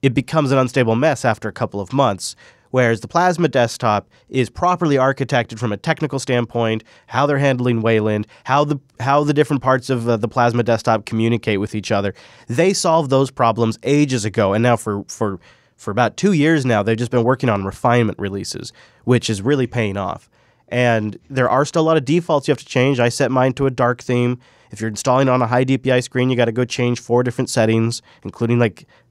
it becomes an unstable mess after a couple of months. Whereas the Plasma desktop is properly architected from a technical standpoint, how they're handling Wayland, how the different parts of the Plasma desktop communicate with each other. They solved those problems ages ago, and now for about 2 years now, they've just been working on refinement releases, which is really paying off. And there are still a lot of defaults you have to change. I set mine to a dark theme. If you're installing on a high DPI screen, you got to go change 4 different settings, including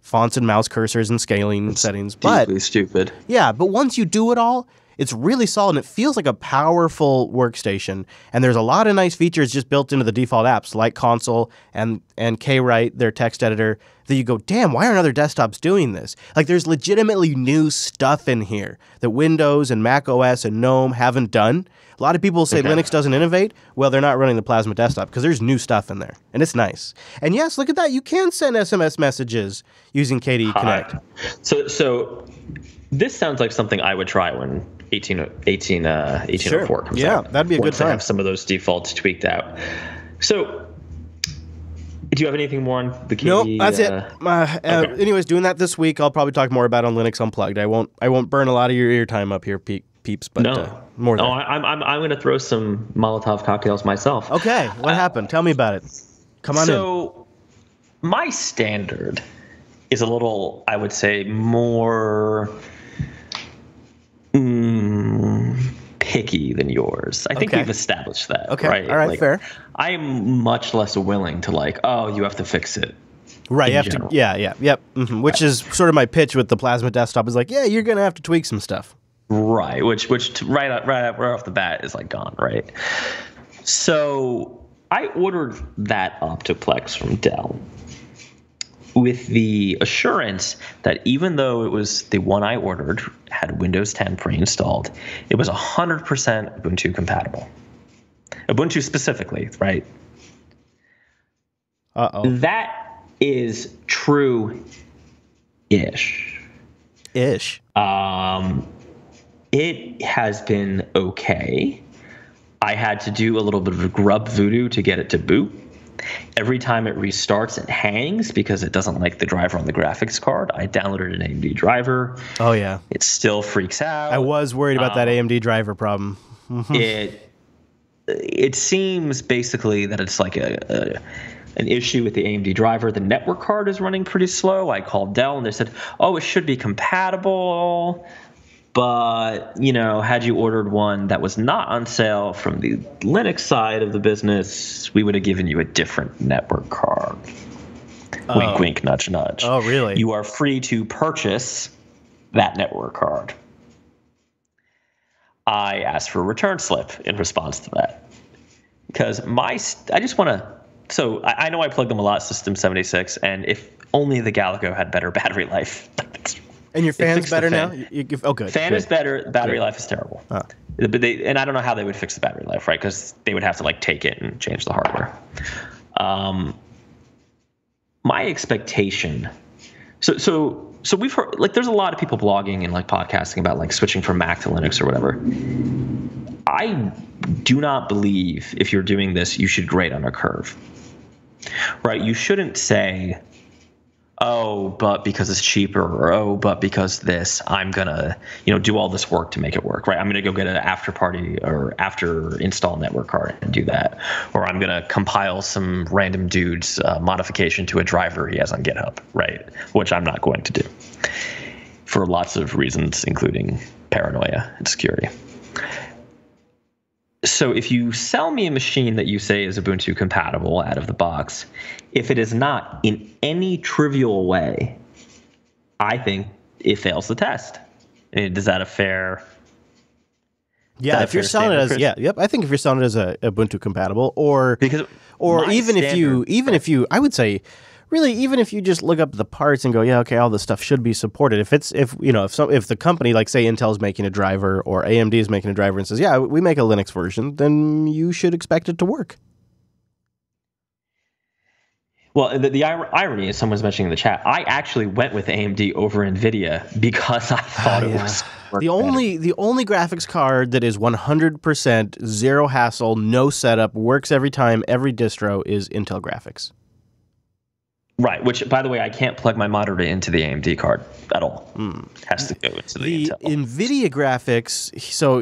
fonts and mouse cursors and scaling settings. Deeply stupid. Yeah, but once you do it all, it's really solid, and it feels like a powerful workstation. And there's a lot of nice features just built into the default apps, like Console and KWrite, their text editor, that you go, damn, why aren't other desktops doing this? There's legitimately new stuff in here that Windows and Mac OS and GNOME haven't done. A lot of people say Linux doesn't innovate. Well, they're not running the Plasma desktop because there's new stuff in there, and it's nice. And yes, look at that. You can send SMS messages using KDE Connect. So this sounds like something I would try when 1804 comes out. That'd be a good time. Once I have some of those defaults tweaked out. So do you have anything more on the KDE? Nope, that's it. Anyways, doing that this week. I'll probably talk more about on Linux Unplugged. I won't burn a lot of your ear time up here, peeps. But more. No, I'm going to throw some Molotov cocktails myself. Okay, what happened? Tell me about it. Come on in. So my standard is a little, I would say, more picky than yours. I think we've established that. Okay. Right? All right. Fair. I'm much less willing to you have to fix it. Right. You have to. Yeah. Yep. Mm-hmm. Which is sort of my pitch with the Plasma desktop is you're going to have to tweak some stuff. Right. Which right off the bat is gone. Right. So I ordered that Optiplex from Dell. with the assurance that even though it was the one I ordered had Windows 10 pre-installed, it was 100% Ubuntu compatible. Ubuntu specifically, right? That is true-ish. It has been okay. I had to do a little bit of a grub voodoo to get it to boot. Every time it restarts, it hangs because it doesn't like the driver on the graphics card. I downloaded an AMD driver. Oh, yeah. It still freaks out. I was worried about that AMD driver problem. It seems basically that it's like an issue with the AMD driver. The network card is running pretty slow. I called Dell, and they said, oh, it should be compatible. But, had you ordered one that was not on sale from the Linux side of the business, we would have given you a different network card. Wink, wink, nudge, nudge. Oh, really? You are free to purchase that network card. I asked for a return slip in response to that. Because I just want to... So I know I plugged them a lot, System 76, and if only the Galago had better battery life... And your fan's better now? Good. Fan is better. Battery life is terrible. And I don't know how they would fix the battery life, right? Because they would have to take it and change the hardware. My expectation. So we've heard there's a lot of people blogging and podcasting about switching from Mac to Linux or whatever. I do not believe if you're doing this, you should grade on a curve, right? You shouldn't say, oh, but because it's cheaper, or oh, but because this, I'm gonna, do all this work to make it work, right? I'm gonna go get an after party or after install network card and do that, or I'm gonna compile some random dude's modification to a driver he has on GitHub, right? Which I'm not going to do for lots of reasons, including paranoia and security. So if you sell me a machine that you say is Ubuntu compatible out of the box, if it is not in any trivial way, I think it fails the test. Is that a fair? Yeah, if you're selling it as I think if you're selling it as a Ubuntu compatible, or even if you, I would say, really, even if you just look up the parts and go, yeah, okay, all this stuff should be supported. If the company, like say Intel's making a driver or AMD is making a driver and says, yeah, we make a Linux version, then you should expect it to work. Well, the irony is, someone's mentioning in the chat, I actually went with AMD over NVIDIA because I thought it was the only graphics card that is 100% zero hassle, no setup, works every time, every distro is Intel graphics. Right, which, by the way, I can't plug my monitor into the AMD card at all. It has to go into the Intel. NVIDIA graphics, so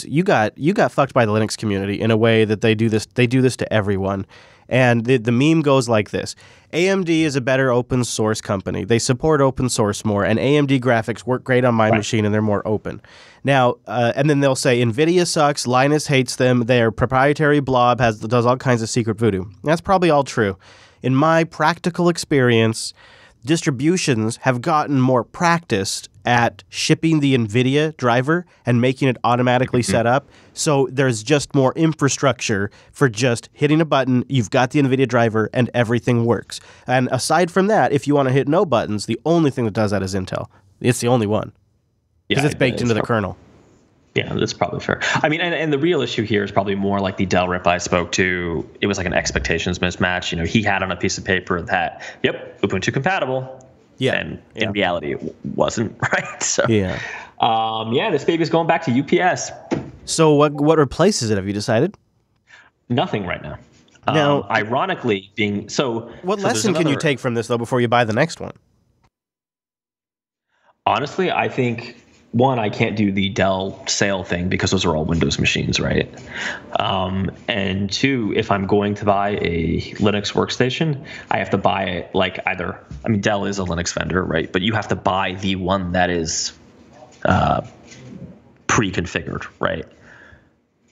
you got fucked by the Linux community in a way that they do this to everyone. And the meme goes like this. AMD is a better open source company. They support open source more, and AMD graphics work great on my machine, and they're more open. Now, and then they'll say, NVIDIA sucks, Linus hates them, their proprietary blob does all kinds of secret voodoo. That's probably all true. In my practical experience, distributions have gotten more practiced at shipping the NVIDIA driver and making it automatically set up. So there's just more infrastructure for just hitting a button, you've got the NVIDIA driver, and everything works. And aside from that, if you want to hit no buttons, the only thing that does that is Intel. It's the only one. Because it's baked into the kernel. Yeah, that's probably fair. I mean, and the real issue here is probably more like the Dell rep I spoke to. It was like an expectations mismatch. He had on a piece of paper that, yep, Ubuntu compatible. Yeah. And in reality, it wasn't, right? So, this baby's going back to UPS. So what replaces it, have you decided? Nothing right now. Now, ironically, what lesson can you take from this, though, before you buy the next one? Honestly, I think... One, I can't do the Dell sale thing because those are all Windows machines, right? And two, if I'm going to buy a Linux workstation, I have to buy it Dell is a Linux vendor, right? But you have to buy the one that is pre-configured, right?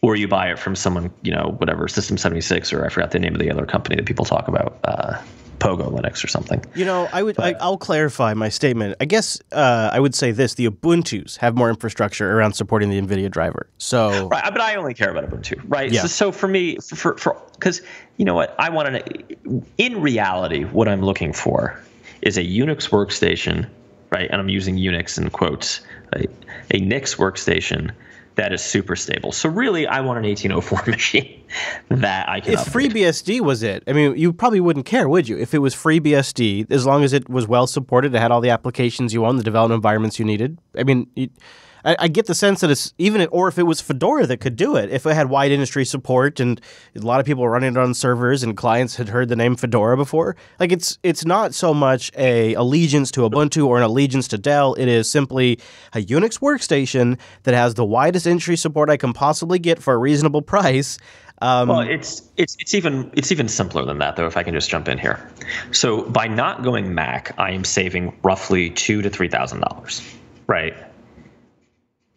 Or you buy it from someone, whatever, System 76, or I forgot the name of the other company that people talk about. Pogo Linux or something. I'll clarify my statement. I guess I would say this: the Ubuntu's have more infrastructure around supporting the NVIDIA driver. So, right, but I only care about Ubuntu, right? Yeah. So for me, because you know what, in reality, what I'm looking for is a Unix workstation, right? And I'm using Unix in quotes, right? A Nix workstation that is super stable. So really, I want an 1804 machine that I can upgrade. If FreeBSD was it, I mean, you probably wouldn't care, would you? If it was FreeBSD, as long as it was well supported, it had all the applications you want, the development environments you needed. I mean, I get the sense that it's or if it was Fedora that could do it, if it had wide industry support and a lot of people were running it on servers and clients had heard the name Fedora before, like it's not so much a allegiance to Ubuntu or an allegiance to Dell. It is simply a Unix workstation that has the widest industry support I can possibly get for a reasonable price. Well, it's even simpler than that, though. If I can just jump in here, so by not going Mac, I am saving roughly $2,000 to $3,000, right?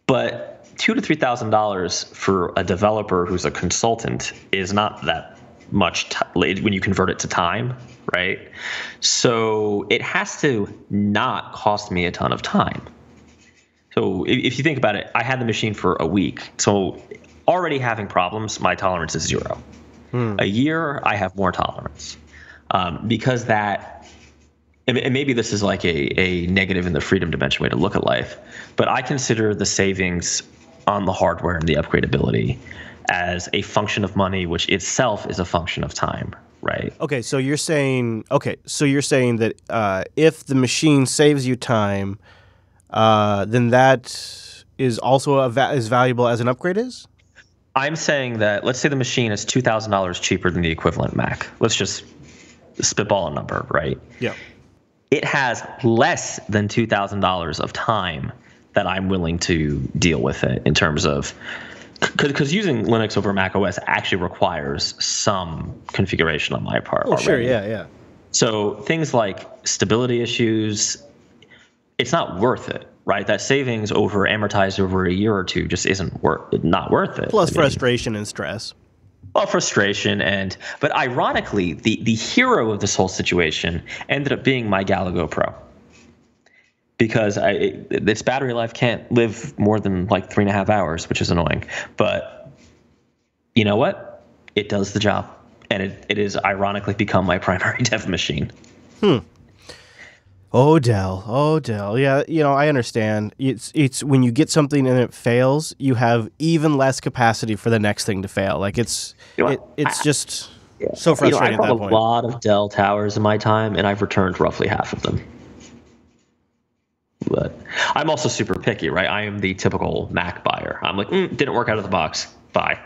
But $2,000 to $3,000 for a developer who's a consultant is not that much when you convert it to time, right? So it has to not cost me a ton of time. So if you think about it, I had the machine for a week. So already having problems, my tolerance is 0. A year, I have more tolerance. Because that, and maybe this is like a negative in the freedom dimension way to look at life, but I consider the savings on the hardware and the upgradability as a function of money, which itself is a function of time, right? Okay, so you're saying that if the machine saves you time, then that is also as valuable as an upgrade is? I'm saying that, let's say the machine is $2,000 cheaper than the equivalent Mac. Let's just spitball a number, right? Yeah. It has less than $2,000 of time that I'm willing to deal with it in terms of, because using Linux over Mac OS actually requires some configuration on my part. Oh, sure, yeah. So things like stability issues, it's not worth it, right? That savings amortized over a year or two just isn't not worth it. Plus frustration and stress. Well, frustration but ironically, the hero of this whole situation ended up being my Galago Pro, because its battery life can't live more than like 3.5 hours, which is annoying. But you know what? It does the job, and it has ironically become my primary dev machine. Oh, Dell. Yeah, I understand. It's when you get something and it fails, you have even less capacity for the next thing to fail. Like it's just so frustrating at that point. I've bought a lot of Dell towers in my time, and I've returned roughly half of them. But I'm also super picky, right? I am the typical Mac buyer. I'm like, didn't work out of the box. Bye.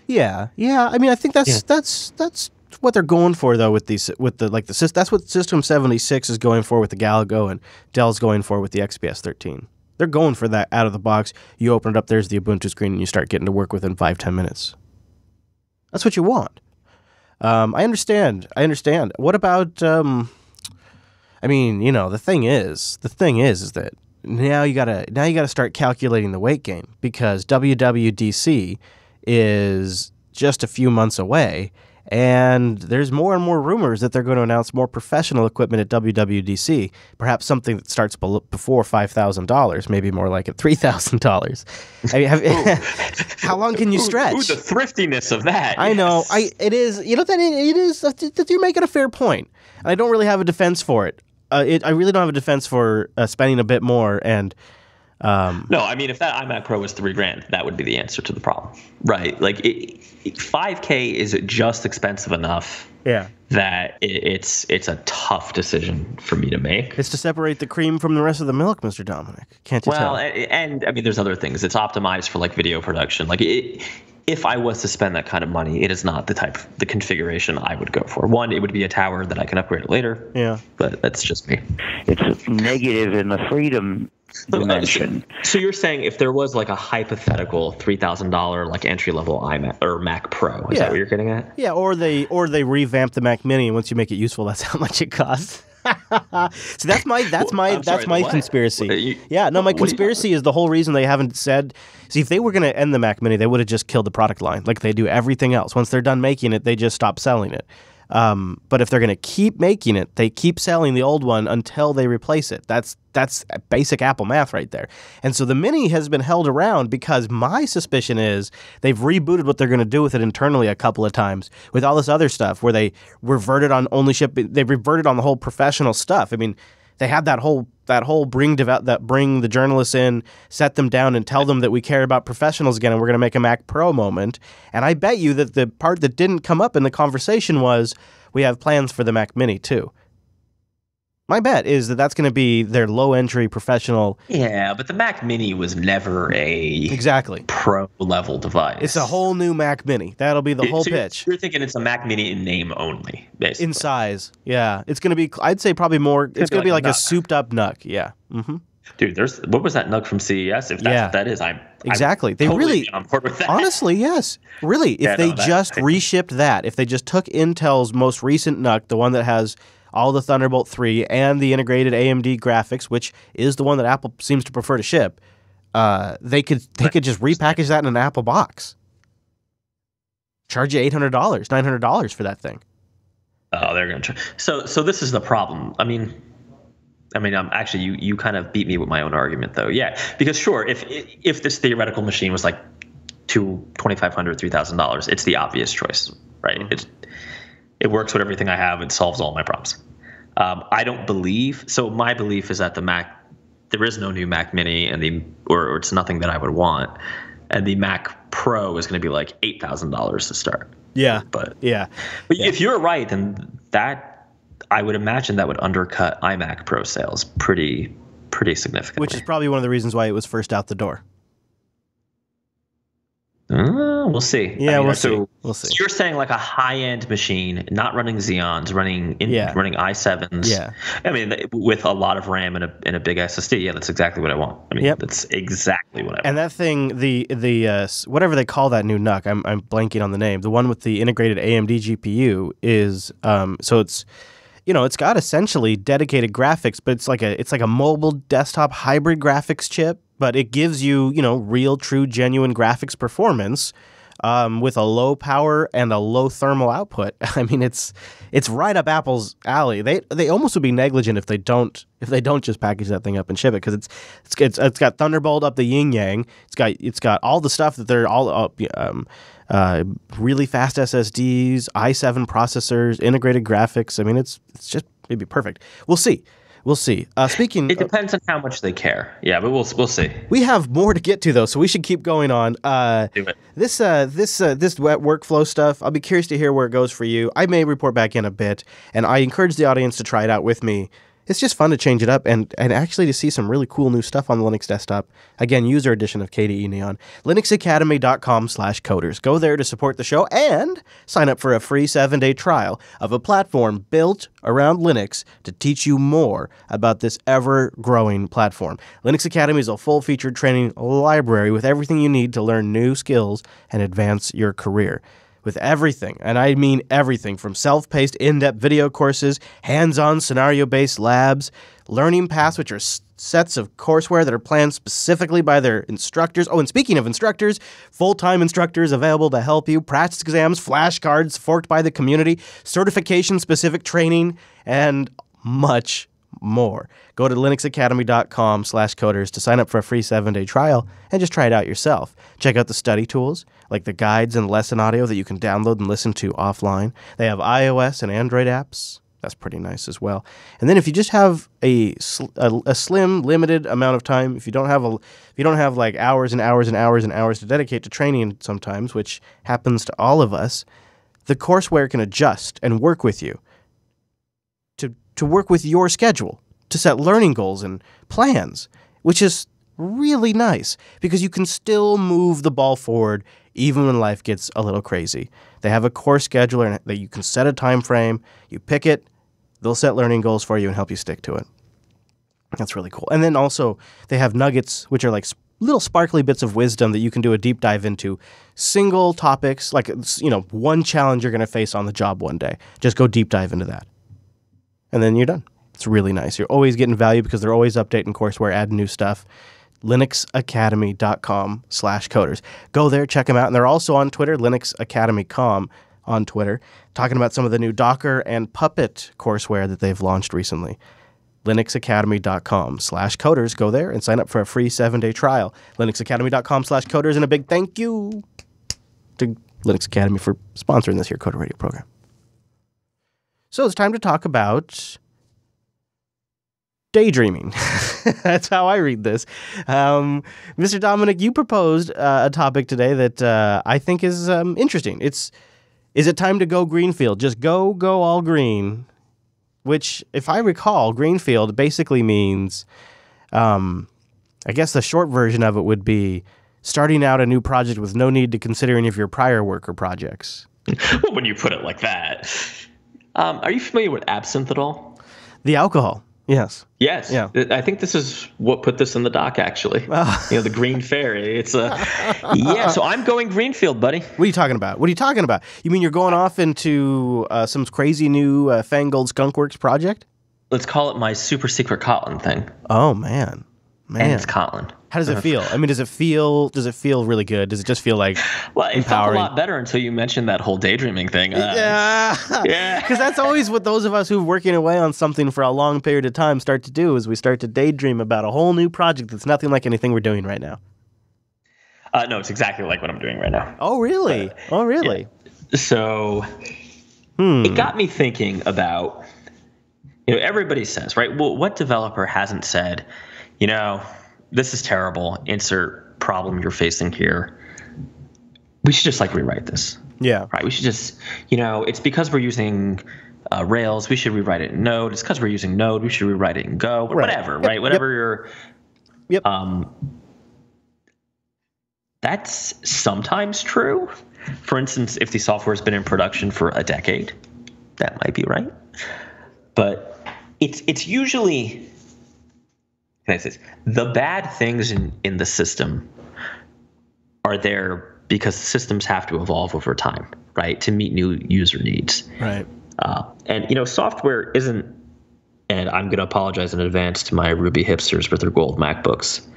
Yeah. I mean, I think that's what they're going for, though, that's what System 76 is going for with the Galago, and Dell's going for with the XPS 13. They're going for that out of the box. You open it up, there's the Ubuntu screen, and you start getting to work within 5-10 minutes. That's what you want. I understand. What about, the thing is that now you gotta start calculating the weight gain, because WWDC is just a few months away. And there's more and more rumors that they're going to announce more professional equipment at WWDC, perhaps something that starts before $5,000, maybe more like at $3,000. How long can you stretch? Ooh, the thriftiness of that. I know. It is. You're making a fair point. I don't really have a defense for it. I really don't have a defense for spending a bit more and. No, I mean, if that iMac Pro was $3,000, that would be the answer to the problem, right? Like, $5K is just expensive enough that it's a tough decision for me to make. It's to separate the cream from the rest of the milk, Mr. Dominic. Can't you tell? Well, and I mean, there's other things. It's optimized for like video production. Like, if I was to spend that kind of money, it is not the configuration I would go for. One, it would be a tower that I can upgrade later. Yeah, but that's just me. It's negative in the freedom dimension. So you're saying if there was like a hypothetical $3,000 like entry level iMac or Mac Pro, is that what you're getting at? Yeah, or they revamp the Mac Mini, and once you make it useful, that's how much it costs. So that's my conspiracy. My conspiracy is the whole reason they haven't said. See, if they were going to end the Mac Mini, they would have just killed the product line, like they do everything else. Once they're done making it, they just stop selling it. But if they're going to keep making it, they keep selling the old one until they replace it. That's basic Apple math right there. And so the Mini has been held around because my suspicion is they've rebooted what they're going to do with it internally a couple of times with all this other stuff where they reverted on only ship. They reverted on the whole professional stuff. I mean, they had that whole bring the journalists in, set them down, and tell them that we care about professionals again, and we're going to make a Mac Pro moment. And I bet you that the part that didn't come up in the conversation was we have plans for the Mac Mini too. My bet is that that's going to be their low-entry professional. Yeah, but the Mac Mini was never a pro-level device. It's a whole new Mac Mini. That'll be the whole pitch. You're thinking it's a Mac Mini in name only, basically. In size, yeah. It's going to be, I'd say probably more, it's going to be like a souped-up NUC, yeah. Mm-hmm. Dude, what was that NUC from CES? If that's what that is, exactly. I'm they totally really on board with that. Honestly, yes. Really, if they just reshipped that, if they just took Intel's most recent NUC, the one that has all the Thunderbolt 3 and the integrated AMD graphics, which is the one that Apple seems to prefer to ship, they could just repackage that in an Apple box. Charge you $800, $900 for that thing. Oh, they're going to try. So this is the problem. I mean, actually, you kind of beat me with my own argument, though. Yeah, because sure, if this theoretical machine was like $2,500, $3,000, it's the obvious choice, right? Mm-hmm. It works with everything I have. It solves all my problems. I don't believe. So my belief is that there is no new Mac Mini, or it's nothing that I would want, and the Mac Pro is going to be like $8,000 to start. Yeah, but yeah. If you're right, then I would imagine that would undercut iMac Pro sales pretty significantly. Which is probably one of the reasons why it was first out the door. We'll see. Yeah, we'll see. So you're saying like a high-end machine, not running Xeons, running i7s. Yeah. I mean, with a lot of RAM and a big SSD. Yeah, that's exactly what I want. I mean, that's exactly what I want. And that thing, the whatever they call that new NUC, I'm blanking on the name. The one with the integrated AMD GPU is so it's. It's got essentially dedicated graphics, but it's like a mobile desktop hybrid graphics chip, but it gives you, real, true, genuine graphics performance with a low power and a low thermal output. I mean, it's right up Apple's alley. They almost would be negligent if they don't just package that thing up and ship it, because it's got Thunderbolt up the yin yang. It's got all the stuff that they're all really fast SSDs, i7 processors, integrated graphics. I mean, it'd be perfect. We'll see. Speaking, it depends on how much they care. Yeah, but we'll see. We have more to get to though, so we should keep going on. Do it. This wet workflow stuff. I'll be curious to hear where it goes for you. I may report back in a bit, and I encourage the audience to try it out with me. It's just fun to change it up and actually to see some really cool new stuff on the Linux desktop. Again, user edition of KDE Neon. linuxacademy.com/coders. Go there to support the show and sign up for a free 7-day trial of a platform built around Linux to teach you more about this ever-growing platform. Linux Academy is a full-featured training library with everything you need to learn new skills and advance your career. With everything, and I mean everything, from self-paced in-depth video courses, hands-on scenario-based labs, learning paths, which are sets of courseware that are planned specifically by their instructors. Oh, and speaking of instructors, full-time instructors available to help you, practice exams, flashcards forked by the community, certification-specific training, and much more. Go to linuxacademy.com/coders to sign up for a free 7-day trial and just try it out yourself. Check out the study tools, like the guides and lesson audio that you can download and listen to offline. They have iOS and Android apps. That's pretty nice as well. And then if you just have a slim, limited amount of time, if you don't have like hours and hours and hours and hours to dedicate to training sometimes, which happens to all of us, the courseware can adjust and work with you to work with your schedule, to set learning goals and plans, which is really nice because you can still move the ball forward even when life gets a little crazy. They have a course scheduler that you can set a time frame, you pick it, they'll set learning goals for you and help you stick to it. That's really cool. And then also they have nuggets, which are like little sparkly bits of wisdom that you can do a deep dive into. Single topics, like, one challenge you're going to face on the job one day. Just go deep dive into that. And then you're done. It's really nice. You're always getting value because they're always updating courseware, adding new stuff. linuxacademy.com/coders. Go there, check them out. And they're also on Twitter, Linux Academy.com, on Twitter, talking about some of the new Docker and Puppet courseware that they've launched recently. linuxacademy.com/coders. Go there and sign up for a free 7-day trial. linuxacademy.com/coders, and a big thank you to Linux Academy for sponsoring this here Coder Radio program. So it's time to talk about daydreaming. That's how I read this. Mr. Dominic, you proposed a topic today that I think is interesting. Is it time to go Greenfield? Just go all green, which, if I recall, Greenfield basically means, I guess the short version of it would be starting out a new project with no need to consider any of your prior work or projects. Well, when you put it like that. Are you familiar with absinthe at all? The alcohol. Yes. Yes. Yeah. I think this is what put this in the doc, actually. The Green Fairy. It's so I'm going Greenfield, buddy. What are you talking about? You mean you're going off into some crazy new Fangold Skunkworks project? Let's call it my super secret Kotlin thing. Oh, man. And it's Kotlin. How does it feel? I mean, does it feel really good? Does it just feel like it empowering? felt a lot better until you mentioned that whole daydreaming thing. Yeah. Because that's always what those of us who've working away on something for a long period of time start to do, is we start to daydream about a whole new project that's nothing like anything we're doing right now. No, it's exactly like what I'm doing right now. Oh, really? Yeah. So it got me thinking about, everybody says, right? Well, what developer hasn't said, this is terrible, insert problem you're facing here, we should just rewrite this. Yeah. Right. We should just, it's because we're using Rails, we should rewrite it in Node. It's because we're using Node, we should rewrite it in Go. Or whatever, right? Yep. Whatever you're. Yep. That's sometimes true. For instance, if the software has been in production for a decade, that might be right. But it's usually. The bad things in the system are there because systems have to evolve over time, right, to meet new user needs. Right. And software isn't, and I'm going to apologize in advance to my Ruby hipsters with their gold MacBooks.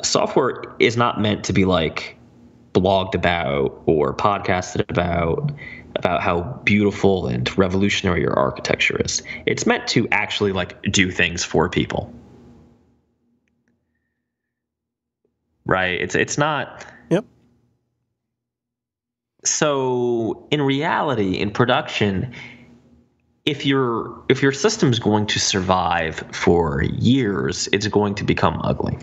Software is not meant to be blogged about or podcasted about how beautiful and revolutionary your architecture is. It's meant to actually do things for people. Right. It's not. Yep. So in reality, in production, if your system's going to survive for years, it's going to become ugly.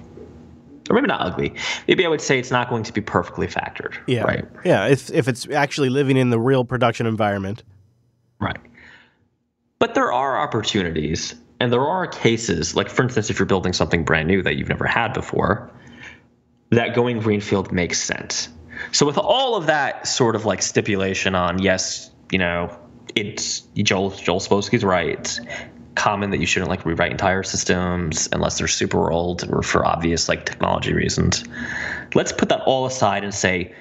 Or maybe not ugly. Maybe I would say it's not going to be perfectly factored. Yeah. Right. Yeah. If it's actually living in the real production environment. Right. But there are opportunities, and there are cases, for instance, if you're building something brand new that you've never had before, that going Greenfield makes sense. So with all of that sort of stipulation on, yes, it's Joel Spolsky's right. It's common that you shouldn't rewrite entire systems unless they're super old or for obvious technology reasons. Let's put that all aside and say,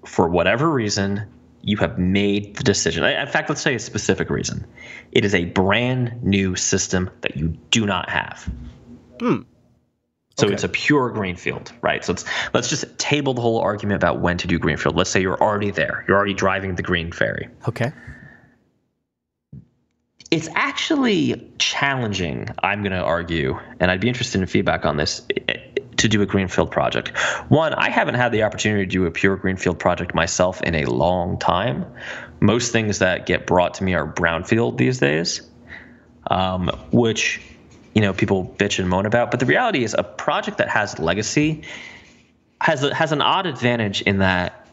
for whatever reason, you have made the decision. In fact, let's say a specific reason. It is a brand new system that you do not have. So It's a pure Greenfield, right? So let's just table the whole argument about when to do Greenfield. Let's say you're already there. You're already driving the Green Fairy. Okay. It's actually challenging, I'm going to argue, and I'd be interested in feedback on this, to do a Greenfield project. One, I haven't had the opportunity to do a pure Greenfield project myself in a long time. Most things that get brought to me are brownfield these days, which people bitch and moan about. But the reality is a project that has legacy has an odd advantage in that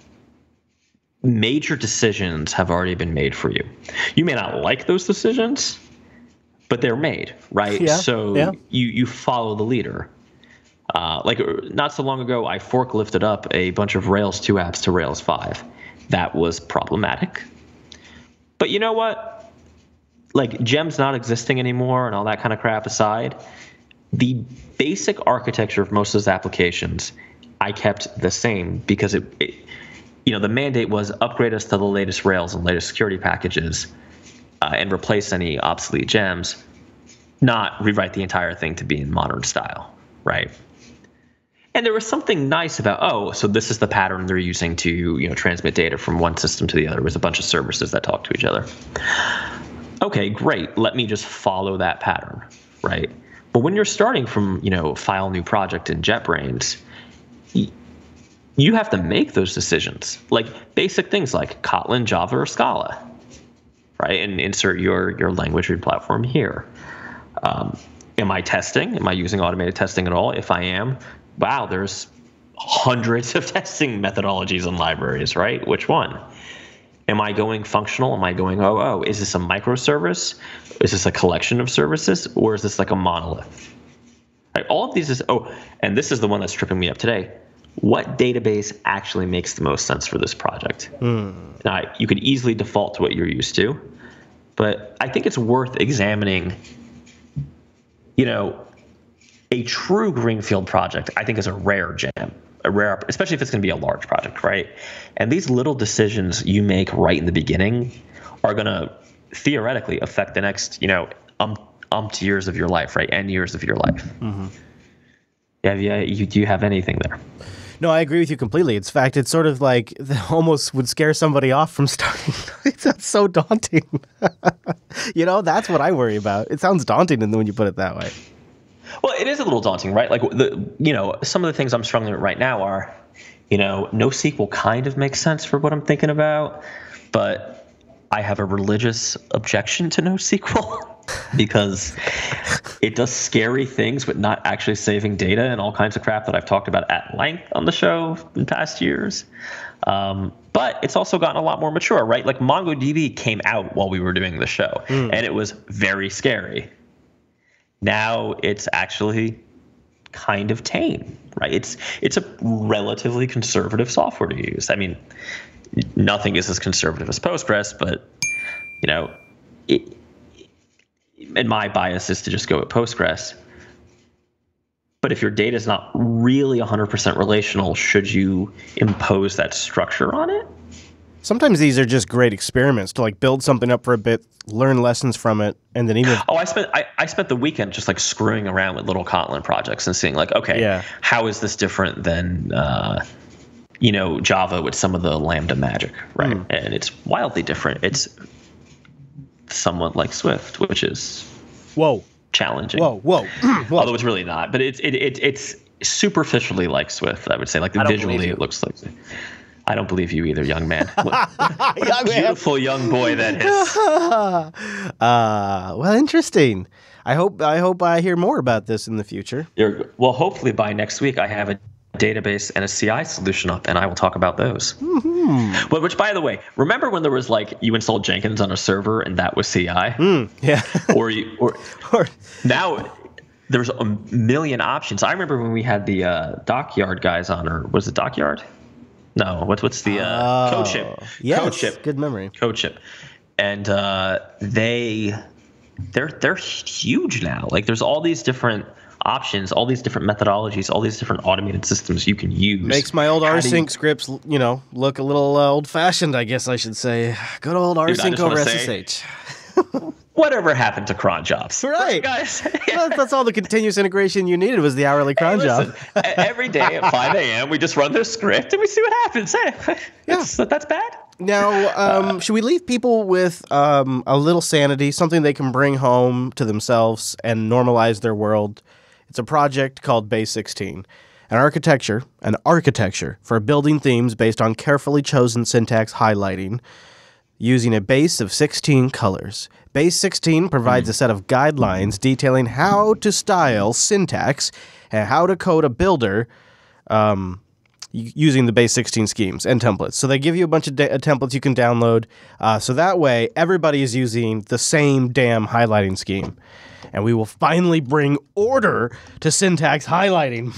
major decisions have already been made for you. You may not like those decisions, but they're made, right? Yeah, so you follow the leader. Not so long ago, I forklifted up a bunch of Rails 2 apps to Rails 5. That was problematic. But you know what? Gems not existing anymore and all that kind of crap aside, the basic architecture of most of those applications I kept the same because the mandate was upgrade us to the latest Rails and latest security packages and replace any obsolete gems, not rewrite the entire thing to be in modern style, right? And there was something nice about, so this is the pattern they're using to, transmit data from one system to the other. It was a bunch of services that talk to each other. Okay, great. Let me just follow that pattern, right? But when you're starting from, file new project in JetBrains, you have to make those decisions, like basic things like Kotlin, Java, or Scala, right? And insert your language replatform here. Am I testing? Am I using automated testing at all? If I am, wow, there's hundreds of testing methodologies and libraries, right? Which one? Am I going functional? Am I going OO? Is this a microservice? Is this a collection of services? Or is this like a monolith? Right? All of these is, and this is the one that's tripping me up today. What database actually makes the most sense for this project? Now, you could easily default to what you're used to, but I think it's worth examining, a true Greenfield project, I think, is a rare gem, especially if it's going to be a large project, right? And these little decisions you make right in the beginning are going to theoretically affect the next, years of your life, right? N years of your life. Mm-hmm. Do you have anything there? No, I agree with you completely. In fact, it's sort of like almost would scare somebody off from starting. That's so daunting. That's what I worry about. It sounds daunting when you put it that way. Well, it is a little daunting, right? Like some of the things I'm struggling with right now are, NoSQL kind of makes sense for what I'm thinking about, but I have a religious objection to NoSQL because it does scary things with not actually saving data and all kinds of crap that I've talked about at length on the show in past years. But it's also gotten a lot more mature, right? Like MongoDB came out while we were doing the show, and it was very scary. Now it's actually kind of tame, right? It's a relatively conservative software to use. I mean, nothing is as conservative as Postgres, but and my bias is to just go with Postgres. But if your data is not really 100% relational, should you impose that structure on it? Sometimes these are just great experiments to build something up for a bit, learn lessons from it, and then even. I spent the weekend just screwing around with little Kotlin projects and seeing how is this different than Java with some of the Lambda magic, right? And it's wildly different. It's somewhat like Swift, which is challenging. Whoa. Although it's really not, but it's superficially like Swift, I would say. Visually, it looks like. I don't believe you either, young man. What a beautiful young boy that is. Well, interesting. I hope I hear more about this in the future. Well, hopefully by next week I have a database and a CI solution up, and I will talk about those. Mm-hmm. But which, by the way, remember when there was you installed Jenkins on a server and that was CI? Yeah. or now there's a million options. I remember when we had the Dockyard guys on, or was it Dockyard? No, what's the CodeShip? Yes, CodeShip. Good memory. CodeShip, and they're huge now. There's all these different options, all these different methodologies, all these different automated systems you can use. Makes my old rsync scripts, look a little old-fashioned, I guess I should say. Good old rsync over SSH. Whatever happened to cron jobs? Right, guys. That's all the continuous integration you needed was the hourly cron job. Every day at 5 a.m. we just run this script and we see what happens. That's bad. Now, should we leave people with a little sanity, something they can bring home to themselves and normalize their world? It's a project called Base 16. An architecture for building themes based on carefully chosen syntax highlighting using a base of 16 colors. Base 16 provides a set of guidelines detailing how to style syntax and how to code a builder using the Base 16 schemes and templates. So they give you a bunch of templates you can download. So that way, everybody is using the same damn highlighting scheme. And we will finally bring order to syntax highlighting.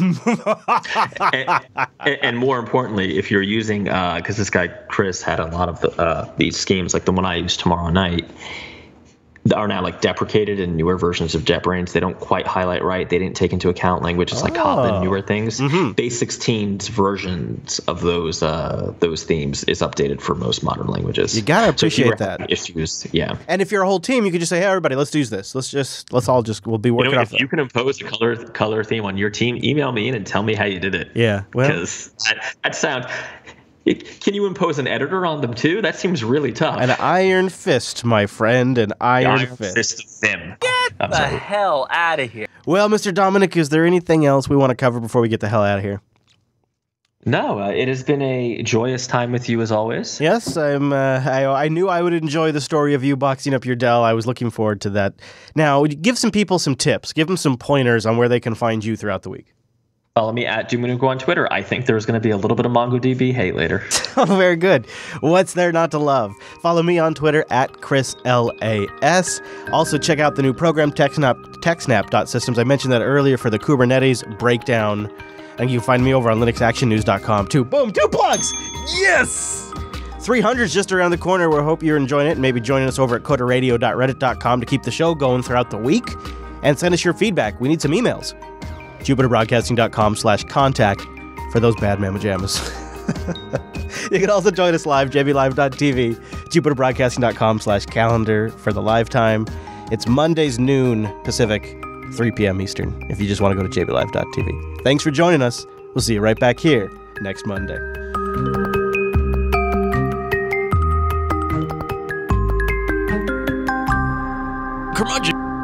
and more importantly, if you're using, because this guy Chris had a lot of these schemes, like the one I use tomorrow night, are now like deprecated in newer versions of JetBrains. They don't quite highlight right. They didn't take into account languages like Kotlin, newer things. Base 16's versions of those themes is updated for most modern languages. You gotta appreciate that. Issues, yeah. And if you're a whole team, you could just say, "Hey, everybody, let's use this. We'll be working off that." If you can impose a color theme on your team, email me in and tell me how you did it. Yeah, well, because that sounds. Can you impose an editor on them too? That seems really tough. An iron fist, my friend, an iron fist of them. Get the hell out of here. Well, Mr. Dominic, is there anything else we want to cover before we get the hell out of here? No, it has been a joyous time with you as always. Yes, I knew I would enjoy the story of you boxing up your Dell. I was looking forward to that. Now, give some people some tips. Give them some pointers on where they can find you throughout the week. Follow me at Dumunugo on Twitter. I think there's going to be a little bit of MongoDB hate later. Oh, very good. What's there not to love? Follow me on Twitter at ChrisLAS. Also, check out the new program, TechSnap.systems. I mentioned that earlier for the Kubernetes breakdown. And you can find me over on LinuxActionNews.com too. Boom, 2 plugs! Yes! 300's just around the corner. We hope you're enjoying it. And maybe joining us over at coderradio.reddit.com to keep the show going throughout the week. And send us your feedback. We need some emails. JupiterBroadcasting.com/contact for those bad mamma jammas. You can also join us live, jblive.tv, JupiterBroadcasting.com/calendar for the live time. It's Mondays noon Pacific, 3 p.m. Eastern, if you just want to go to jblive.tv. Thanks for joining us. We'll see you right back here next Monday. Curmudgeon.